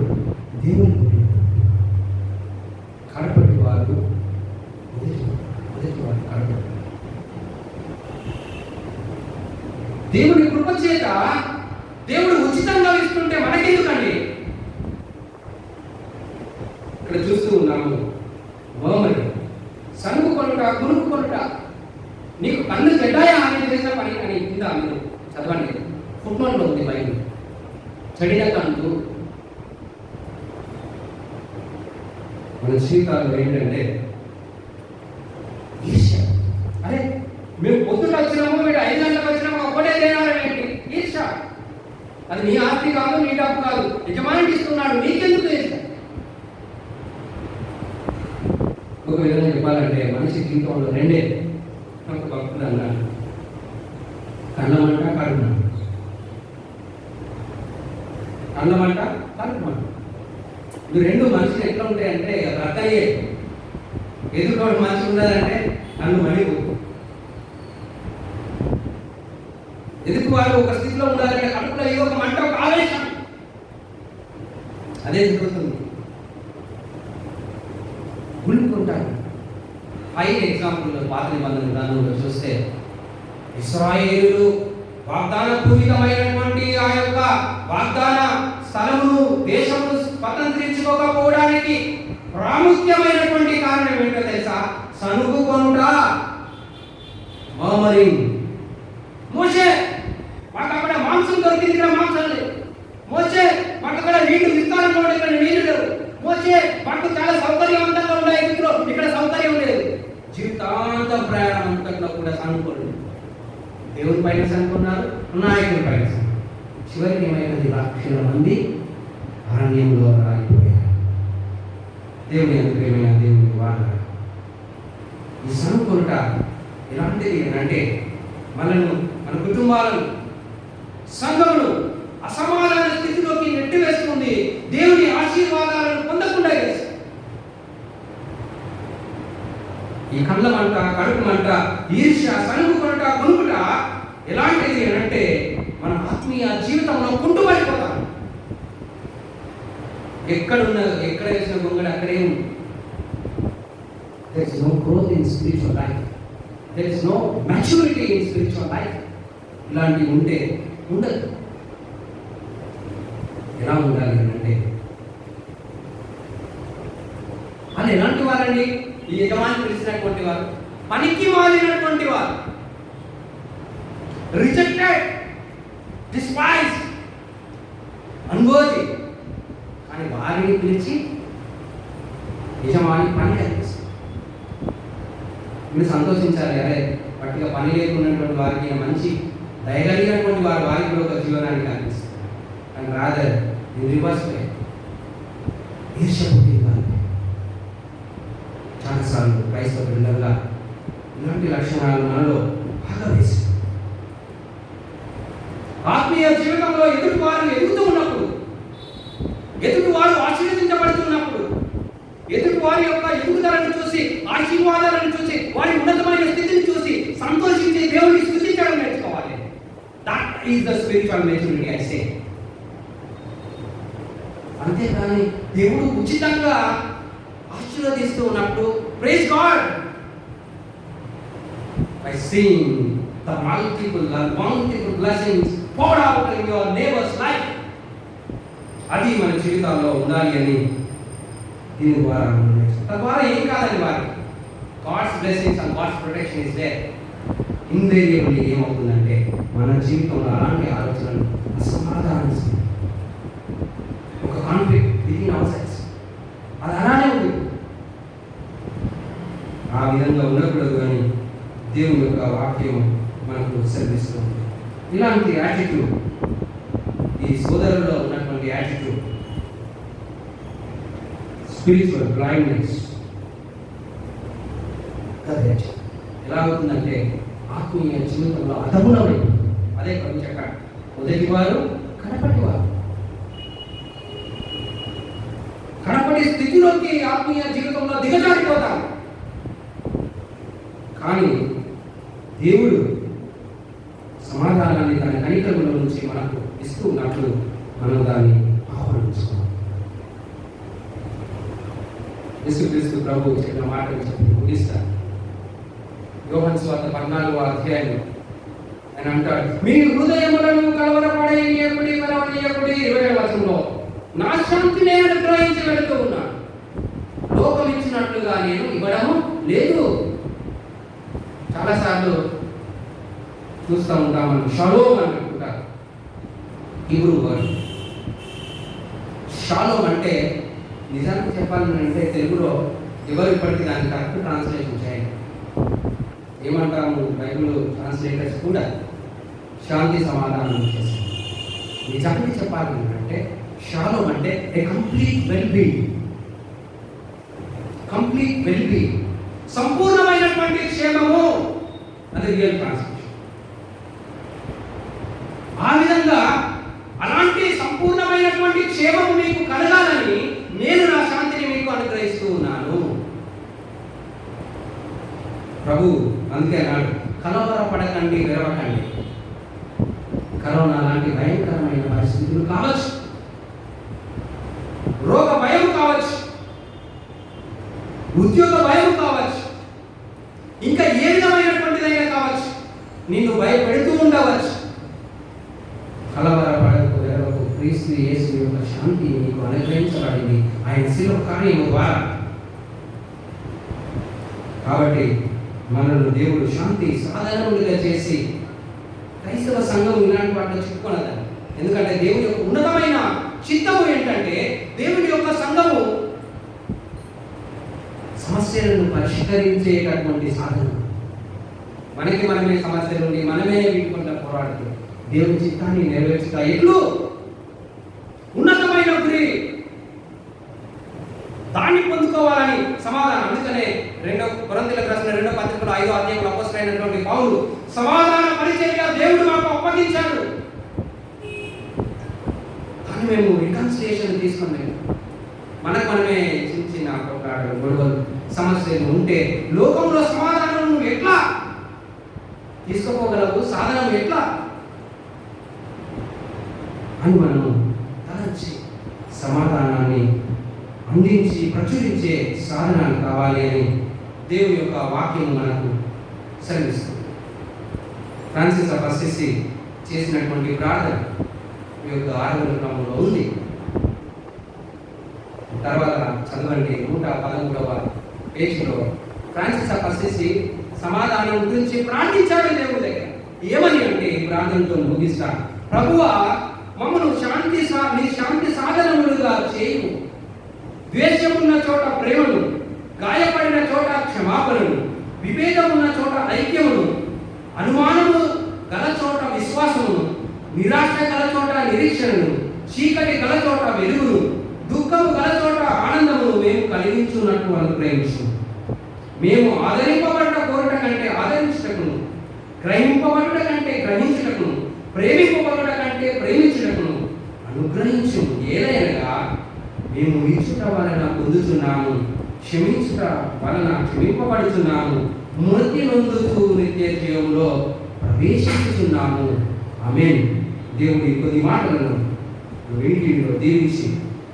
దేవుని కడపటి వారు మొదటి వారు కడపటి. దేవుని కృప చేత దేవుడు ఉచితంగా ఇస్తుంటే మనకెందుకండి? ఇక్కడ చూస్తూ ఉన్నాము. మోమరి సనుగు కొనుట, కునుకు కొనుట, నీకు కన్ను చెడ్డాయా అని చేసిన పని అని కింద మీరు చదవండి, ఫుట్నోట్లో ఉంది బైబిల్. చెడిన కన్ను మన జీవితాలు ఏంటంటే ఈర్ష్య. అరే మేము పొద్దున వచ్చినాము, మీరు 5 గంటలకు వచ్చినాము, ఒకటే తినాలండి. ఈర్ష్య. అది నీ ఆస్తి కాదు, నీ డబ్బు కాదు, యజమానికి ఇస్తున్నాడు, నీకెందుకు ఈర్ష్య? ఒక విధంగా చెప్పాలంటే మనిషి జీవితంలో రెండే. ఒక భక్తుడు అన్నాడు, కన్నమంట కడుపుమంట. కన్నమంట కడుపుమంట. ఇవి రెండు మనుషులు ఎట్లా ఉంటాయంటే రద్దయ్యే. ఎదుర్కోవడం మనిషి ఉన్నదంటే కన్ను మణిపోతుంది. ఎదుటి వారు ఒక స్థితిలో ఉండాలంటే కడుపులో ఏదో ఒక మంట, ఒక ఆవేశం, అదే జరుగుతుంది. గుండుకుంటారు. ఫైవ్ ఎగ్జాంపుల్ పాత నిబంధన గ్రంథంలో చూస్తే ఇశ్రాయేలులు వాగ్దాన పూరితమైనటువంటి ఉన్నటువంటి ఆ యొక్క వాగ్దాన స్థలమును దేశమును స్వతంత్రించుకోకపోవడానికి ప్రాముఖ్యమైనటువంటి కారణం ఏంటో తెలుసా? సనుగు కొనుట, మర్మరింగ్. మోషే, మాకు అక్కడ మాంసం దొరికింది, ఇక్కడ మాంసం లేదు. మోషే, మాకు అక్కడ నీళ్లు విస్తారంగా ఉండే, ఇక్కడ నీళ్లు లేవు. మోషే, మాకు చాలా సౌకర్యవంతంగా ఉన్నాయి, ఇక్కడ సౌకర్యం లేదు. జీవితాంతం ప్రయాణం అంతట్లో కూడా సనుకోలేదు. దేవుని పైన సనుకున్నారు, నాయకుల పైన. చివరికి ఏమైనది? లక్షల మంది అరణ్యంలో రాలిపోయారు. దేవుని ఎందుకు ఏమైనా దేవుని వాడ ఈ సనుకొనుట ఎలాంటిది అంటే మన కుటుంబాలను, సంఘమును అసమాధాన స్థితిలోకి నెట్టివేస్తుంది. దేవుని ఆశీర్వాదాలను పొందకుండా చేస్తుంది. ఈ కళ్ళ మంట, కడుపు మంట, ఈర్ష్య, సనుగు కొనుట, కొనుకుట ఎలాంటిది అంటే మన ఆత్మీయ జీవితంలో కుంటుపడిపోతాం. ఎక్కడ వేసిన గొంగళి అక్కడే ఉంది. There is no growth in spiritual life. There is no maturity in spiritual life. ఇలాంటివి ఉంటే ఉండదు. ఎలా ఉండాలి అంటే వాళ్ళు ఎలాంటి వారండి? ఈ యజమాని పిలిచినటువంటి వారు, పనికి మాలినటువంటి వారు, రిజెక్టెడ్, డిస్పైజ్డ్, అన్వర్ది. కానీ వారిని పిలిచి యజమాని పని కల్పిస్తారు. మీరు సంతోషించాలి. అరే, పట్టిగా పని లేకున్నటువంటి వారికి మంచి దయగలిగినటువంటి వారికి ఒక జీవనాన్ని కల్పిస్తారు. కానీ రాదర్ ఇది రివర్స్ వే. ఈర్ష్యపోతే చాలాసార్లు క్రైస్తవ బిడ్డలుగా ఇలాంటి లక్షణాలు మనలో బాగా వేసి ఆత్మీయ జీవితంలో ఎదుటి వారు ఎదుగుతూ ఉన్నప్పుడు, ఎదుటి వారు ఆశీర్వదించబడుతున్నప్పుడు, ఎదుటి వారి యొక్క ఎదుగుదలను చూసి, ఆశీర్వాదాలను చూసి, వారి ఉన్నతమైన స్థితిని చూసి సంతోషించి దేవుని స్తుతించడం నేర్చుకోవాలి. That is the spiritual maturity I say. అంతేకాని దేవుడు ఉచితంగా ఆశీర్వదిస్తూ ఉన్నప్పుడు praise God by seeing the multiple blessings poured out in your neighbor's life. అది మన జీవితాల్లో ఉండాలి అని దీని ద్వారా తద్వారా ఏం కాదండి వారికి God's blessings and God's protection is there. Invariably ఏమవుతుందంటే మన జీవితంలో అలాంటి ఆలోచనలు అసమాధానం, ఒక కాన్ఫ్లిక్ట్ విదిన్ అవర్ సెల్స్, అది అలానే ఉంది. ఆ విధంగా ఉండకూడదు అని దేవుని యొక్క వాక్యం మనకు సెలవిస్తుంది. ఇలాంటి యాటిట్యూడ్, ఈ సోదరుల్లో ఉన్నటువంటి యాటిట్యూడ్, స్పిరిచువల్ బ్లైండ్నెస్ ఎలా అవుతుందంటే ఆత్మీయ జీవితంలో అదములమై, అదే కవి చెప్పాడు, మొదటివారు కనపటివారు, కనపటి స్థితిలోకి ఆత్మీయ జీవితంలో దిగజారిపోతాం. కానీ దేవుడు సమాధానాన్ని తన కనికరముల నుంచి మనకు ఇస్తూ ఉన్నట్లు మనం దాన్ని ఆహ్వానించుకోవాలి. యేసుక్రీస్తు ప్రభు చెప్పిన మాటలు చెప్పి ముగిస్తారు. యోహాను సువార్త 14వ అధ్యాయంలో ఆయన అంటాడు, మీ హృదయములను కలవరపడనీయకుడి, 20వ వచనంలో, నా శాంతిని అనుగ్రహించి వెళుతూ ఉన్నాను, లోకం ఇచ్చినట్లుగా నేను ఇవ్వడము లేదు. చాలాసార్లు చూస్తూ ఉంటాం మనం, షలోమ్ అనుకుంటారు హీబ్రూ వర్డ్. షలోమ్ అంటే నిజానికి చెప్పాలంటే తెలుగులో ఎవరు ఇప్పటికీ దాన్ని కరెక్ట్ ట్రాన్స్లేషన్ చేయండి. ఏమంటాము బైబిల్ ట్రాన్స్లేటర్స్ కూడా శాంతి సమాధానం చేస్తారు. నిజానికి చెప్పాలి అంటే షలోమ్ అంటే ఏ కంప్లీట్ వెల్బీయింగ్, కంప్లీట్ వెల్బీయింగ్, సంపూర్ణమైనటువంటి క్షేమము. అది రియల్ ట్రాన్స్లేషన్. ఆ విధంగా అలాంటి సంపూర్ణమైనటువంటి క్షేమము మీకు కలగాలని నేను నా శాంతిని మీకు అనుగ్రహిస్తూ ఉన్నాను. ప్రభు అందుకే అన్నాడు, కలవరపడకండి, విరవకండి. కరోనా లాంటి భయంకరమైన పరిస్థితులు కావచ్చు, రోగ భయం కావచ్చు, ఉద్యోగ భయం కావచ్చు, ఇంకా ఏ విధమైనటువంటిదైనా కావచ్చు, నిన్ను భయపెడుతూ ఉండవచ్చు. కలవరపడ యేసు యొక్క శాంతి నీకు అనుగ్రహించబడింది ఆయన శిలువ కార్యము ద్వారా. కాబట్టి మనల్ని దేవుడు శాంతి సాధారణంగా చేసి క్రైస్తవ సంఘం ఇలాంటి వాటిలో చిక్కుకున్నదని. ఎందుకంటే దేవుని యొక్క ఉన్నతమైన చిత్తము ఏంటంటే దేవుని యొక్క సంఘము సమస్యలను పరిష్కరించేటటువంటి సాధనం. మనమే సమస్యలు ఉండి మనమే వీటికుండా పోరాడుతూ దేవుని చిత్తాన్ని నెరవేర్చుతా ఎట్లు ఉన్నతమైన గురి దాన్ని పొందుకోవాలని సమాధానం. అందుకనే 2 కొరింథీయులకు రాసిన 2వ పత్రికలో 5వ అధ్యాయంలో అపోస్తలుడైనటువంటి పౌలు సమాధాన పరిచర్య దేవుడు మాకు అప్పగించాడు. కానీ మేము రికన్సిలియేషన్ తీసుకున్నాము. మనమే చిన్న పోరాటాలు గొడవలు సమస్యలు ఉంటే లోకంలో సమాధానం నువ్వు ఎట్లా తీసుకుపోగలవు, సాధనం ఎట్లా అని మనం తలచి సమాధానాన్ని అందించి ప్రచురించే సాధనాలు కావాలి అని దేవుని యొక్క వాక్యం మనకు సెలవిస్తుంది. ఫ్రాన్సిస్ ఆఫ్ అసిసి చేసినటువంటి ప్రార్థన ఈ యొక్క 6వ క్రమంలో ఉంది. తర్వాత చదవండి 113వ పేజీలో ఫ్రాన్సిస్ ఆఫ్ అసిసి సమాధానం గురించి ప్రార్థించాడు దేవుడి దగ్గర. ఏమని అంటే ఈ ప్రార్థనతో ముగిస్తాను. ప్రభువా, మమ్మను నీ శాంతి సాధనములుగా చేయు. ద్వేషమున్న చోట ప్రేమను, గాయపడిన చోట క్షమాపణను, విభేదం ఉన్న చోట ఐక్యమును, అనుమానము గల చోట విశ్వాసమును, నిరాశ గల చోట నిరీక్షణను, చీకటి గల చోట వెలుగును, దుఃఖము గల చోట ఆనందమును మేము కలిగించున్నట్టు అనుగ్రహించు. మేము ఆదరింపబడ్డ కోరట కంటే ఆదరించుటకును, గ్రహింపబడుట కంటే గ్రహించుటకును, ప్రేమింపబడుట కంటే ప్రేమించుటకును అనుగ్రహించు. ఏదైనా మేము ఇచ్చుట వలన పొందుతున్నాము, క్షమించుట వలన క్షమింపబడుతున్నాము, మృతి నొందుతూ నిత్య జీవంలో ప్రవేశిస్తున్నాము. ఆమేన్. దేవుడి కొద్ది మాటలను వీటిలో దీవించి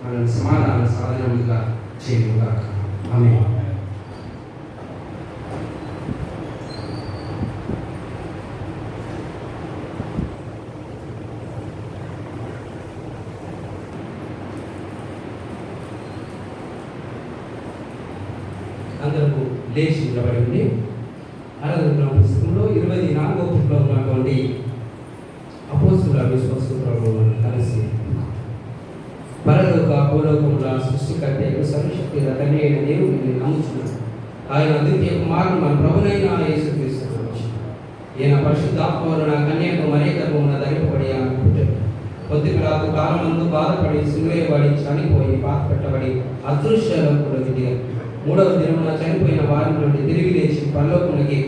మనల్ని సమాధాన సాధనముగా చేయగాక. ఆమేన్. అందరూ లేచి నిలబడి ఆరాధన పుస్తకంలో 24వ పుస్తకంలో ఉన్నటువంటి అపోస్తలుల విశ్వాస ప్రభువులను కలిసి పరలోక భూలోకముల సృష్టికర్త సర్వశక్తి తండ్రి అయిన దేవుడిని నమ్ముచున్నాను. ఆయన అద్వితీయ కుమారుడు మన ప్రభువైన యేసుక్రీస్తు ఈయన పరిశుద్ధాత్మ వలన కన్యక మరియ గర్భమున ధరింపబడి ఆమె పుట్టాడు. పొద్దుపిలాతు కాలమందు బాధపడి సిలువేయబడి చనిపోయి పాత పెట్టబడి అదృశ్యలోకంలో దిగాడు. 3వ దినమున చనిపోయిన వారి నుండి తిరిగి లేచి పరలోకమునకి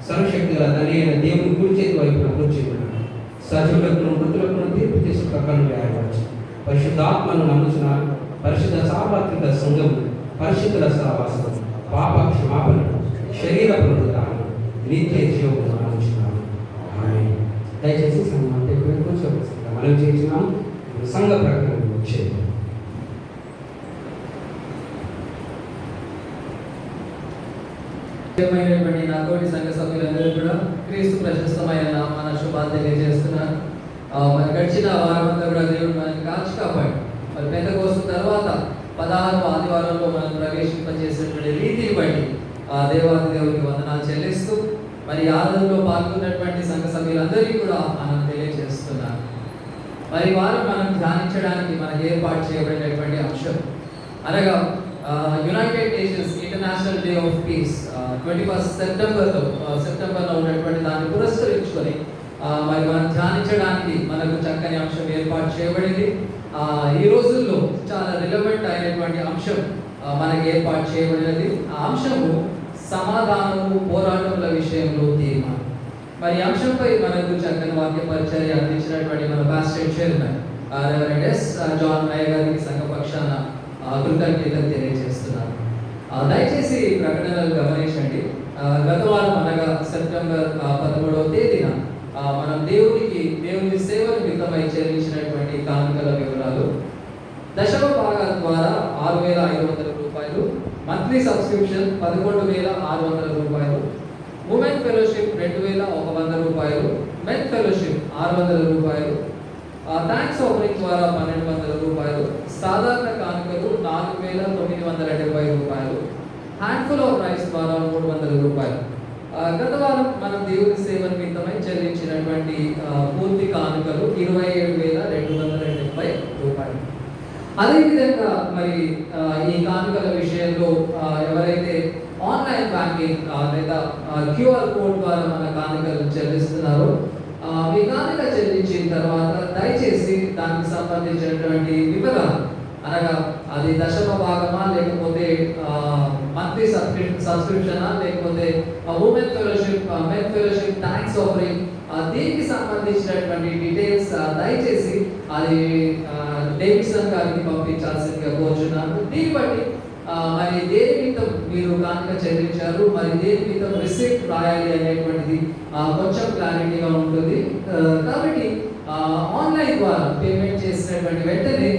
సర్వశక్తి గల తండ్రి అయిన దేవుని కుడి చేతి వైపున కూర్చున్నాడు. సజీవులకు మృతులకు తీర్పు చేసి ప్రక్కన వేయవచ్చు. పరిశుద్ధాత్మను నమ్ముచున్నాను. పరిశుద్ధ సార్వత్రిక సంఘము, పరిశుద్ధుల సహవాసం, పాప క్షమాపణ, శరీర పునరుద్ధానం, నిత్య జీవము నమ్ముచున్నాను. ఆమేన్. దయచేసి సంఘం అంటే కొంచెం మనం చేస్తున్నాం. సంఘ ప్రకటన వచ్చేది. నా తోటి సంఘ సభ్యులందరూ కూడా క్రీస్తు ప్రశస్తమైన నామాన శుభాలు తెలియజేస్తున్నాను. మరి గడిచిన వారమంతా కూడా దేవుడు మనకి కాచి కాపాడు. మరి పెంతెకోస్తు తర్వాత 16వ ఆదివారంలో మనం ప్రవేశింపజేసినటువంటి రీతిని బట్టి దేవాది దేవునికి వందనాలు చెల్లిస్తూ మరి ఆరాధనలో పాల్గొన్నటువంటి సంఘ సభ్యులందరికీ కూడా మనం తెలియజేస్తున్నాను. మరి వారం మనం ధ్యానించడానికి మనకు ఏర్పాటు చేయబడినటువంటి అంశం అనగా United nations international day of piece 21 సెప్టెంబర్లో ఉన్నటువంటి దాన్ని పురస్కరించుకొని మరి మనం ధ్యానించడానికి మనకు చక్కని అంశం ఏర్పాటు చేయబడింది. ఈ రోజుల్లో చాలా రిలవెంట్ అయినటువంటి అంశం మనకి ఏర్పాటు చేయబడినది. ఆ అంశము సమాధానము పోరాటముల విషయంలో తీర్మానం. మరి ఈ అంశంపై మనకు చక్కని వాక్య పరిచర్య అందించినటువంటి మన pastor chairman reverend S John Mayya గారికి సంఘ పక్షాన కృతజ్ఞతలు తెలియజేస్తున్నాను. దయచేసి ప్రకటనలు గమనించండి. గత వారం అనగా సెప్టెంబర్ 13వ తేదీన మనం దేవుని సేవ నిమిత్తమై చెల్లించినటువంటి కానుకల వివరాలు. దశమ భాగాల ద్వారా 6,500 రూపాయలు, మంత్లీ సబ్స్క్రిప్షన్ 11,600 రూపాయలు, ఉమెన్ ఫెలోషిప్ 2,100 రూపాయలు, మెన్ ఫెలోషిప్ 600 రూపాయలు, థ్యాంక్స్ ఆఫరింగ్ ద్వారా 1200 రూపాయలు, సాధారణ కానుకలు 4970 రూపాయలు, హ్యాండ్ఫుల్ ఆఫ్ రైస్ ద్వారా 300 రూపాయలు. గత వారం మనం దేవుని సేవ నిమిత్తమై చెల్లించినటువంటి పూర్తి కానుకలు 27,270 రూపాయలు. అదేవిధంగా మరి ఈ కానుకల విషయంలో ఎవరైతే ఆన్లైన్ బ్యాంకింగ్ లేదా క్యూఆర్ కోడ్ ద్వారా మన కానుకలు చెల్లిస్తున్నారో మీ కానుక చెల్లించిన తర్వాత దయచేసి దానికి సంబంధించినటువంటి వివరాలు, అనగా అది దశమ భాగమా, లేకపోతే మంత్లీ సబ్స్క్రిప్షనా, లేకపోతే women fellowship, men fellowship, thanks offering, దీనికి సంబంధించినటువంటి డీటెయిల్స్ దయచేసి అది డేవిడ్సన్ గారికి పంపించాల్సిందిగా కోరుచున్నాను. దీన్ని బట్టి మరి దేని నిమిత్తం మీరు కానుక చెల్లించారు, మరి దేని నిమిత్తం రిసిప్ట్ రాయాలి అనేటువంటిది కొంచెం క్లారిటీగా ఉంటుంది. కాబట్టి ఆన్లైన్ ద్వారా పేమెంట్ చేసినటువంటి వెంటనే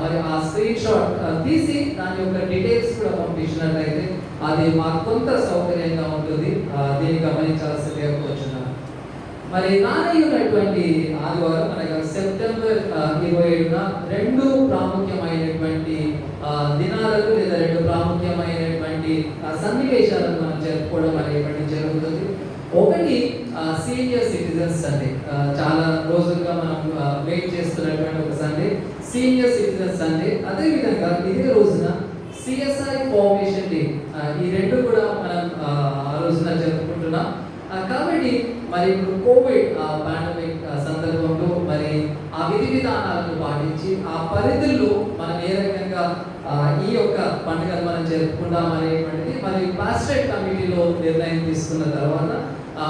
మరి ఆ స్క్రీన్ షాట్ తీసి దాని యొక్క డీటెయిల్స్ కూడా పంపించినట్లయితే అది మాకు కొంత సౌకర్యంగా ఉంటుంది. దీన్ని గమనించాల్సిందిగా కోరుచున్నాను. మరి రానున్నటువంటి ఆదివారం అనగా సెప్టెంబర్ 27న 2 ప్రాముఖ్యమైనటువంటి దినాలకు లేదా 2 ప్రాముఖ్యమైనటువంటి సన్నివేశాలను మనం జరుపుకోవడం అనేటువంటి జరుగుతుంది. ఒకటి సీనియర్ సిటిజన్స్ సండే, చాలా రోజులుగా మనం వెయిట్ చేస్తున్నటువంటి ఒక సండే, సీనియర్ సిటిజన్స్ సండే. అదేవిధంగా ఇదే రోజున సిఎస్ఐ ఫార్మేషన్ డే, ఈ 2 కూడా మనం ఆ రోజున జరుపుకుంటున్నాం. కాబట్టి మరి ఇప్పుడు కోవిడ్ పాండమిక్ సందర్భంలో మరి ఆ విధి విధానాలను పాటించి ఆ పరిధుల్లో మనం ఏ రకంగా ఈ యొక్క పండుగను మనం జరుపుకుంటాం అనేటువంటిది మరి పాస్టరేట్ కమిటీలో నిర్ణయం తీసుకున్న తర్వాత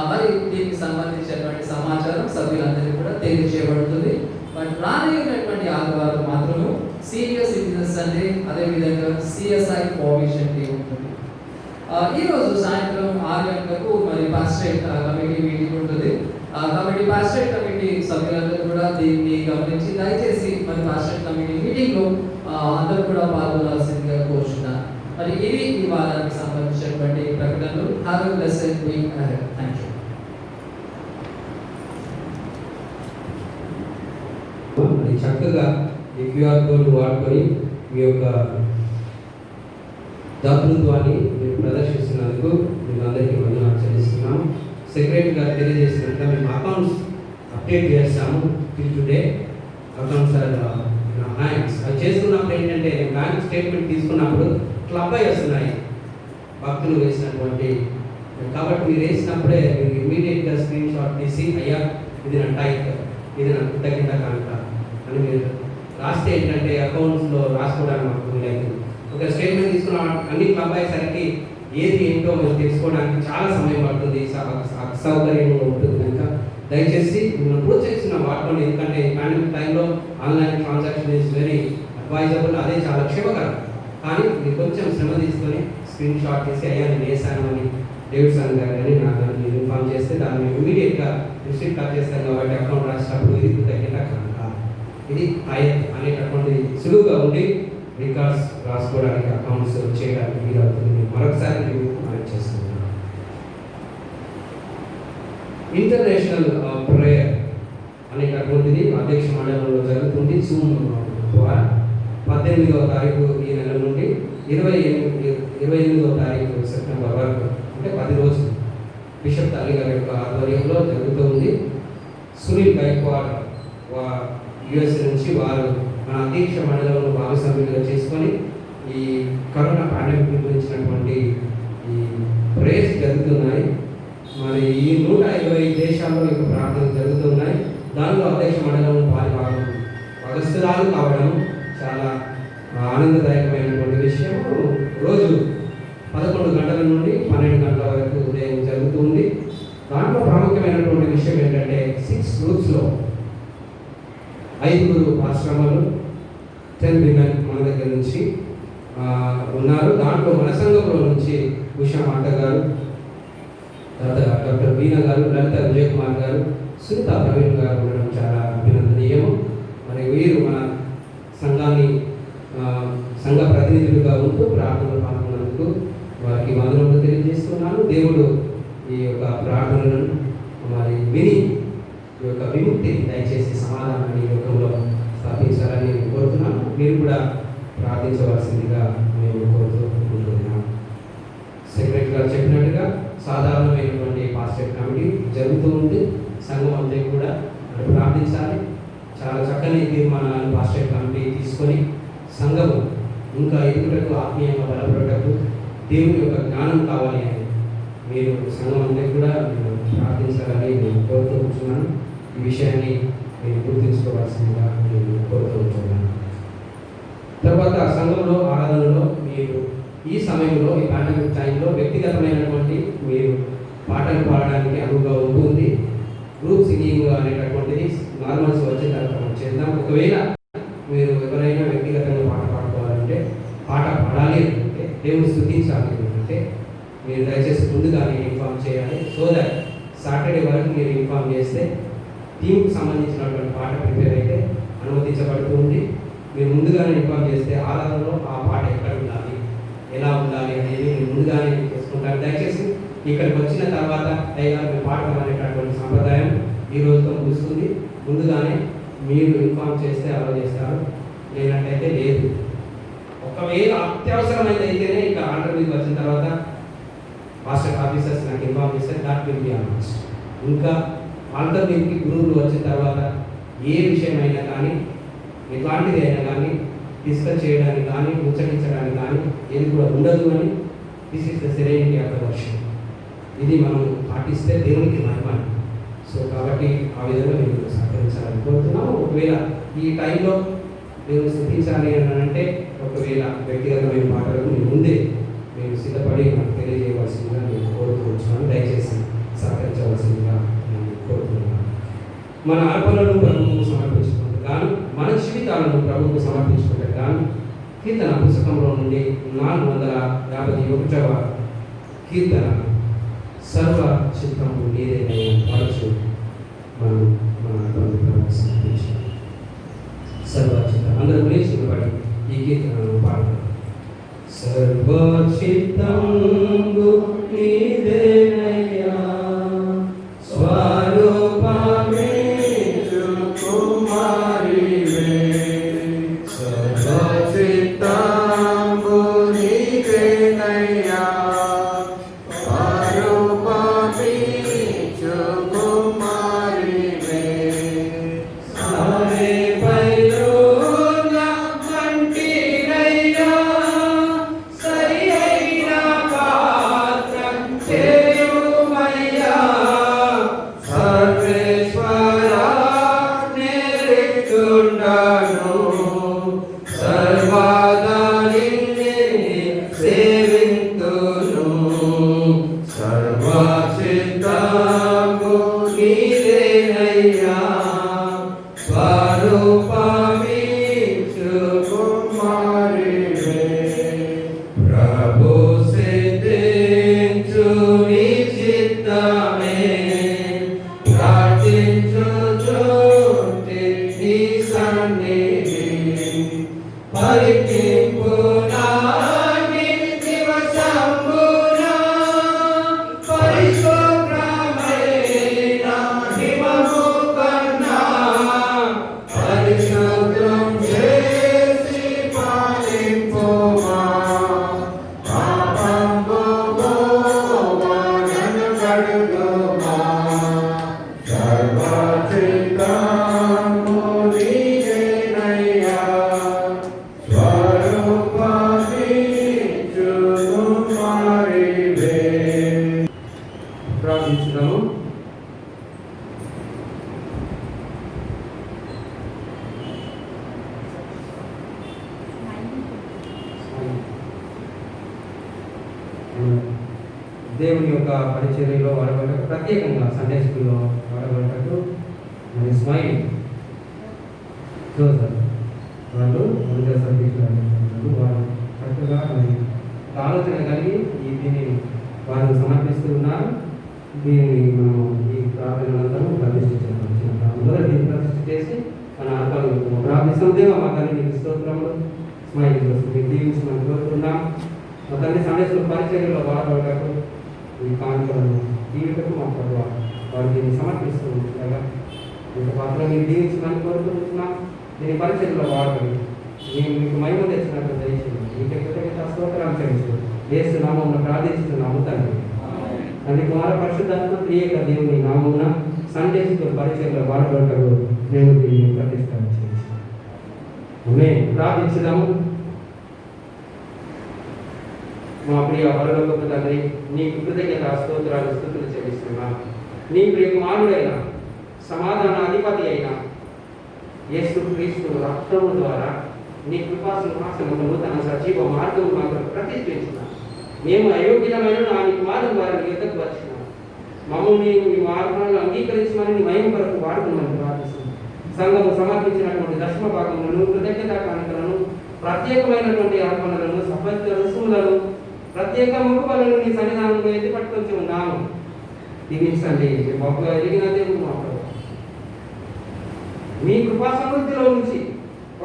మరి దీనికి సంబంధించినటువంటి సమాచారం సభ్యులందరికీ కూడా తెలియజేయబడుతుంది. బట్ రానున్నటువంటి ఆదివారం మాత్రము సీనియర్ సిటిజన్స్ అంటే అదేవిధంగా సిఎస్ఐ ఫార్మేషన్ డే ఉంటుంది. ఈ రోజు సాయంత్రం 6 గంటలకు మరి పాస్టరేట్ కమిటీ మీటింగ్ ఉంటుంది. కాబట్టి పాస్టరేట్ కమిటీ సభ్యులందరూ కూడా దీన్ని గమనించి దయచేసి మరి పాస్టరేట్ కమిటీ మీటింగ్ లో అందరూ కూడా పాల్గొనాల్సిందిగా కోరుచున్నాను. మరి ఇవి ఈ వారానికి సంబంధించినటువంటి ప్రకటనలు. Have a blessed week ahead. Thank you. మరి చక్కగా ఈ క్యూఆర్ కోడ్ వాడుకొని మీ యొక్క దాతృత్వాన్ని మీరు ప్రదర్శిస్తున్నందుకు మీకు అందరికీ వందనాలు చెల్లిస్తున్నాము. సెక్రటరీ గారు తెలియజేసినట్టుగా మేము అకౌంట్స్ అప్డేట్ చేస్తాము. Till today accounts are hands. అది చేస్తున్నప్పుడు ఏంటంటే బ్యాంక్ స్టేట్మెంట్ తీసుకున్నప్పుడు ఇట్లా అబ్బాయి వస్తున్నాయి భక్తులు వేసినటువంటి. కాబట్టి మీరు వేసినప్పుడే మీరు ఇమీడియట్గా స్క్రీన్ షాట్ తీసి అయ్యా ఇది నా టైప్, ఇది నా కృతజ్ఞత కానుక అని మీరు రాస్తే ఏంటంటే అకౌంట్స్లో రాసుకోవడానికి మాకు లేదు. ఒక స్టేట్మెంట్ తీసుకున్న అన్ని క్లబ్ అయ్యేసరికి ఏది ఏంటో మీరు తెలుసుకోవడానికి చాలా సమయం పడుతుంది, అసౌకర్యంగా ఉంటుంది. కనుక దయచేసి మిమ్మల్ని ప్రోత్సహిస్తున్న వాటిలో, ఎందుకంటే పాండమిక్ టైంలో online transaction is very advisable, అదే చాలా క్షేమకరం. కానీ మీరు కొంచెం శ్రమ తీసుకొని స్క్రీన్ షాట్ తీసి అయ్యా నేను వేసాను అని డేవిడ్సన్ గారు కానీ నాకు మీరు ఇన్ఫార్మ్ చేస్తే దాన్ని మేము ఇమీడియట్గా రిసిప్ట్ కట్ చేస్తాం. కాబట్టి అకౌంట్ రాసినప్పుడు ఇది కృతజ్ఞత కనుక ఇది అనేటటువంటి సులువుగా ఉండి రికార్డ్స్ రాసుకోవడానికి అకౌంట్స్ చేయడానికి వీలవుతుంది. నేను మరొకసారి మనం చేస్తున్నాను. ఇంటర్నేషనల్ ప్రేయర్ అనేటటువంటిది అధ్యక్ష మండలంలో జరుగుతుంది. జూమ్ ద్వారా 18వ తారీఖు ఈ నెల నుండి 28వ తారీఖు సెప్టెంబర్ వరకు, అంటే 10 రోజులు బిషప్ తల్లి గారి యొక్క ఆధ్వర్యంలో జరుగుతూ ఉంది. సునీల్ గైక్వాడ్ యుఎస్ నుంచి వారు మన అధ్యక్ష మండలంలో భాగస్వామ్యంగా చేసుకొని ఈ కరోనా పాండమిక్ గురించినటువంటి ఈ ప్రేయర్స్ జరుగుతున్నాయి. మరి ఈ 120 దేశాల్లో యొక్క ప్రార్థనలు జరుగుతున్నాయి. దానిలో అధ్యక్ష మండలం భాగస్థురాలు కావడం చాలా ఆనందదాయకమైనటువంటి విషయం. రోజు 11 గంటల నుండి 12 గంటల వరకు ఉదయం జరుగుతుంది. దాంట్లో ప్రాముఖ్యమైనటువంటి విషయం ఏంటంటే 6 గ్రూప్స్లో 5 ఆశ్రమాలు 10 విమెన్ మన దగ్గర నుంచి ఉన్నారు. దాంట్లో మన సంఘంలో నుంచి ఉషా మాత గారు, తర్వాత డాక్టర్ వీణా గారు, లలిత విజయ్ కుమార్ గారు, సునీత ప్రవీణ్ గారు ఉండడం చాలా అభినందనీయము. మరి వీరు మన సంఘాన్ని సంఘ ప్రతినిధులుగా ఉంటూ ప్రార్థనలు పాల్గొన్నందుకు వారికి వందనములు తెలియజేస్తున్నాను. దేవుడు ఈ యొక్క ప్రార్థనలను మరి విని ఈ యొక్క విముక్తి దయచేసి సమాధానాన్ని ఈ లోకంలో స్థాపించాలని నేను కోరుతున్నాను. మీరు కూడా ప్రార్థించవలసిందిగా మేము కోరుతూ ఉంటున్నాం. సెక్రటరీ గారు చెప్పినట్టుగా సాధారణమైనటువంటి పాస్టర్ కమిటీ జరుగుతూ ఉంది. సంఘం అంతా కూడా ప్రార్థించాలి. చాలా చక్కని తీర్మానాలను పాస్టర్ కమిటీ తీసుకొని సంఘం ఇంకా ఎదుగుటకు ఆత్మీయంగా బలపడటకు దేవుని యొక్క జ్ఞానం కావాలి అని మీరు సంఘం అంతా కూడా ప్రార్థించాలని నేను కోరుతూ ఉంటున్నాను. ఈ విషయాన్ని నేను గుర్తుంచుకోవాల్సిందిగా నేను కోరుతూ ఉంటున్నాను. తర్వాత సంఘంలో ఆరాధనలో మీరు ఈ సమయంలో ఈ పాండమిక్ టైంలో వ్యక్తిగతమైనటువంటి మీరు పాటలు పాడడానికి అనువుగా ఉంటుంది. గ్రూప్ సింగింగ్ అనేటటువంటిది నార్మల్స్ వచ్చిన తర్వాత మనం చేద్దాం. ఒకవేళ మీరు ఎవరైనా వ్యక్తిగతంగా పాట పాడుకోవాలంటే పాట పాడాలి అంటే దేవుని స్తుతించాలి అంటే మీరు దయచేసి ముందుగానే ఇన్ఫార్మ్ చేయాలి. సో దట్ సాటర్డే వరకు మీరు ఇన్ఫార్మ్ చేస్తే టీంకు సంబంధించినటువంటి పాట ప్రిపేర్ అయితే అనుమతించబడుతుంది. మీరు ముందుగానే ఇన్ఫార్మ్ చేస్తే ఆరాధనలో ఆ పాట ఎక్కడ ఉండాలి, ఎలా ఉండాలి అనేది మీరు ముందుగానే చేసుకుంటారు. దయచేసి ఇక్కడికి వచ్చిన తర్వాత అయ్యా మీరు పాట పాడేటటువంటి సంప్రదాయం ఈ రోజుతో ముగుస్తుంది. ముందుగానే మీరు ఇన్ఫార్మ్ చేస్తే అలా చేస్తారు, లేనట్టయితే లేదు. ఒకవేళ అత్యవసరమైతే అయితేనే ఇక్కడ ఆర్డర్ మీకు వచ్చిన తర్వాత మాస్టర్ ఆఫీసర్స్ నాకు ఇన్ఫార్మ్ చేస్తే దాట్ విల్ బి అనౌన్స్. ఇంకా ఆల్టర్ మీదకి గురువులు వచ్చిన తర్వాత ఏ విషయమైనా కానీ ఎట్లాంటిది అయినా కానీ డిస్కస్ చేయడానికి కానీ ముచ్చటించడానికి కానీ ఏది కూడా ఉండదు అని this is the serenity of the worship. ఇది మనం పాటిస్తే దేవునికి మహిమ. సో కాబట్టి ఆ విధంగా మేము సహకరించాలని కోరుతున్నాము. ఒకవేళ ఈ టైంలో మేము స్థుతించాలి అని అంటే ఒకవేళ వ్యక్తిగతమైన పాటలకు మేము ముందే మేము సిద్ధపడి నాకు తెలియజేయవలసిందిగా నేను కోరుతున్నాను. దయచేసి సహకరించవలసిందిగా నేను కోరుతున్నాను. మన అర్పణలను ప్రభువుకు సమర్పించుకుంటే గాను మన జీవితాలను ప్రభువుకు సమర్పించుకుంటే గాను కీర్తన పుస్తకంలో నుండి 451వ కీర్తన సర్వ చిత్తము నీదేనయ్యా పాడుచు మనం మన అర్పణను ప్రభువుకు సమర్పించాలి. సర్వ చిత్తం అందరూ లేచినబడి ఈ కీర్తనను పాడతారు. సర్వ చిత్తంబు నీదేనయ్యా స్వరూపమే కుమారివే సర్వ చిత్తంబు నీదేనయ్యా స్వరూపమే కుమారివే సారే పైలో ప్రార్థించుదాము. దేవుని యొక్క పరిచర్యలో వాడబడటకు ప్రత్యేకంగా సండే స్కూల్లో వాడబడటకు మరి స్మైల్ జోసర్ వాళ్ళు మందిర సర్వీసులు వారు చక్కగా మరి ఆలోచన కలిగి దీన్ని వారు సమర్పిస్తూ ఉన్నారు. దీన్ని మనం ఈ ప్రార్థనలందరూ ప్రతిష్ఠించాము. దీన్ని ప్రతిష్ఠ చేసి మన ఆత్మలు ప్రార్థిస్తాం. దేవ మా తల్లి నీకు స్తోత్రములు స్మైల్ జోసర్ మీకు దీవించమని కోరుతున్నాం. మా తల్లి సండే స్కూల్ పరిచర్యలో వాడబడటకు ఈ కానుకలను జీవితకు మా ప్రభావ వారు దీన్ని సమర్పిస్తూ ఉండగా ఇంత పాత్ర మీరు దీవించమని కోరుకుంటున్నాం. దీని పరిచయంలో వాడని నేను మీకు మహిమ తెచ్చినట్టు దయచేయండి. మీకు కృతజ్ఞత స్తోత్రాలు చెల్లిస్తూ యేసు నామమున ప్రార్థిస్తున్నాము తండ్రి. తండ్రి కుమార పరిశుద్ధాత్మ త్రియేక దేవుని నామమున సండే స్కూల్ పరిచయంలో వాడబడ్డకు నేను దీన్ని ప్రతిష్టాన్ని చేసి ప్రార్థించుదాము. మా ప్రియ పరలోకపు తండ్రి, నీకు కృతజ్ఞత స్తోత్రాలు స్తుతులు చెల్లిస్తున్నాం. నీ ప్రియ కుమారుడైన సమాధాన అధిపతి అయిన యేసు క్రీస్తు రక్తము ద్వారా నీ కృపా సింహాసనమును తన సజీవ మార్గము మాకు ప్రతిష్ఠించిన మేము అయోగ్యమైన నా నీ కుమారుని ద్వారా నీ యొద్దకు వచ్చినాం. మమ్మల్ని నీ మార్గాలను అంగీకరించమని నీ మహిమ కొరకు వాడుకోమని ప్రార్థిస్తున్నాం. సంఘము సమర్పించినటువంటి దశమ భాగములను, కృతజ్ఞతా కానుకలను, ప్రత్యేకమైనటువంటి అర్పణలను, సపత్య రుసుములను, ప్రత్యేక ముఖబలను నీ సన్నిధానంలో ఎత్తి పట్టుకొని ఉన్నాము. దీవించండి. మాకు ఎదిగిన దేవుడు మా ప్రభు. మీ కృపా సమృద్ధిలో నుంచి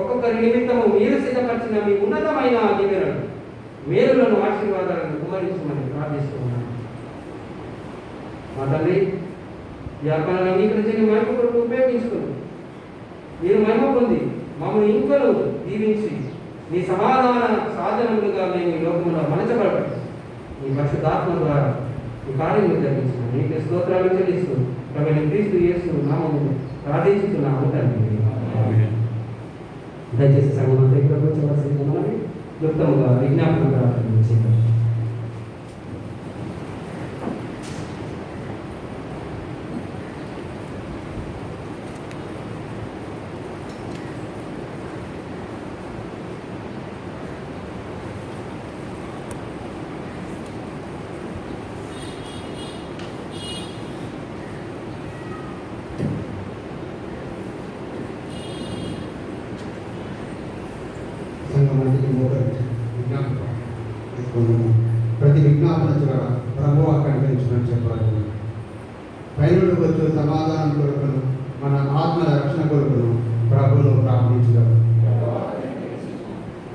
ఒక్కొక్కరి నిమిత్తము మీరు సిద్ధపరిచిన మీ ఉన్నతమైన దీవెనలు, మేలులను, ఆశీర్వాదాలను కుమరించమని ప్రార్థిస్తున్నాను. మా తండ్రి, ఈ అర్పణను అంగీకరించి మహిమ కొరకు ఉపయోగించుకుని మీరు మహిమ పొంది మమ్మల్ని ఇంకను దీవించి నీ సమాధాన సాధనములుగా మేము ఈ లోకంలో మలచబడబడి నీ పరిశుద్ధాత్మ ద్వారా ఈ కార్యము జరిగించిన నీకు స్తోత్రాలు చెల్లిస్తూ ప్రభువైన క్రీస్తు యేసు నామమున ప్రార్థించుతున్నాము తండ్రి. దయచేసి సంగమంతా ఇక్కడ కూర్చోవలసింది మనకి క్లుప్తముగా విజ్ఞాపన ప్రార్థన చేద్దాం. ప్రతి విజ్ఞాపన ద్వారా ప్రభు కనిపించమని చెప్పాలి. పైనుండి వచ్చు సమాధానం కొరకును, మన ఆత్మల రక్షణ కొరకును ప్రభువును ప్రార్థించడం.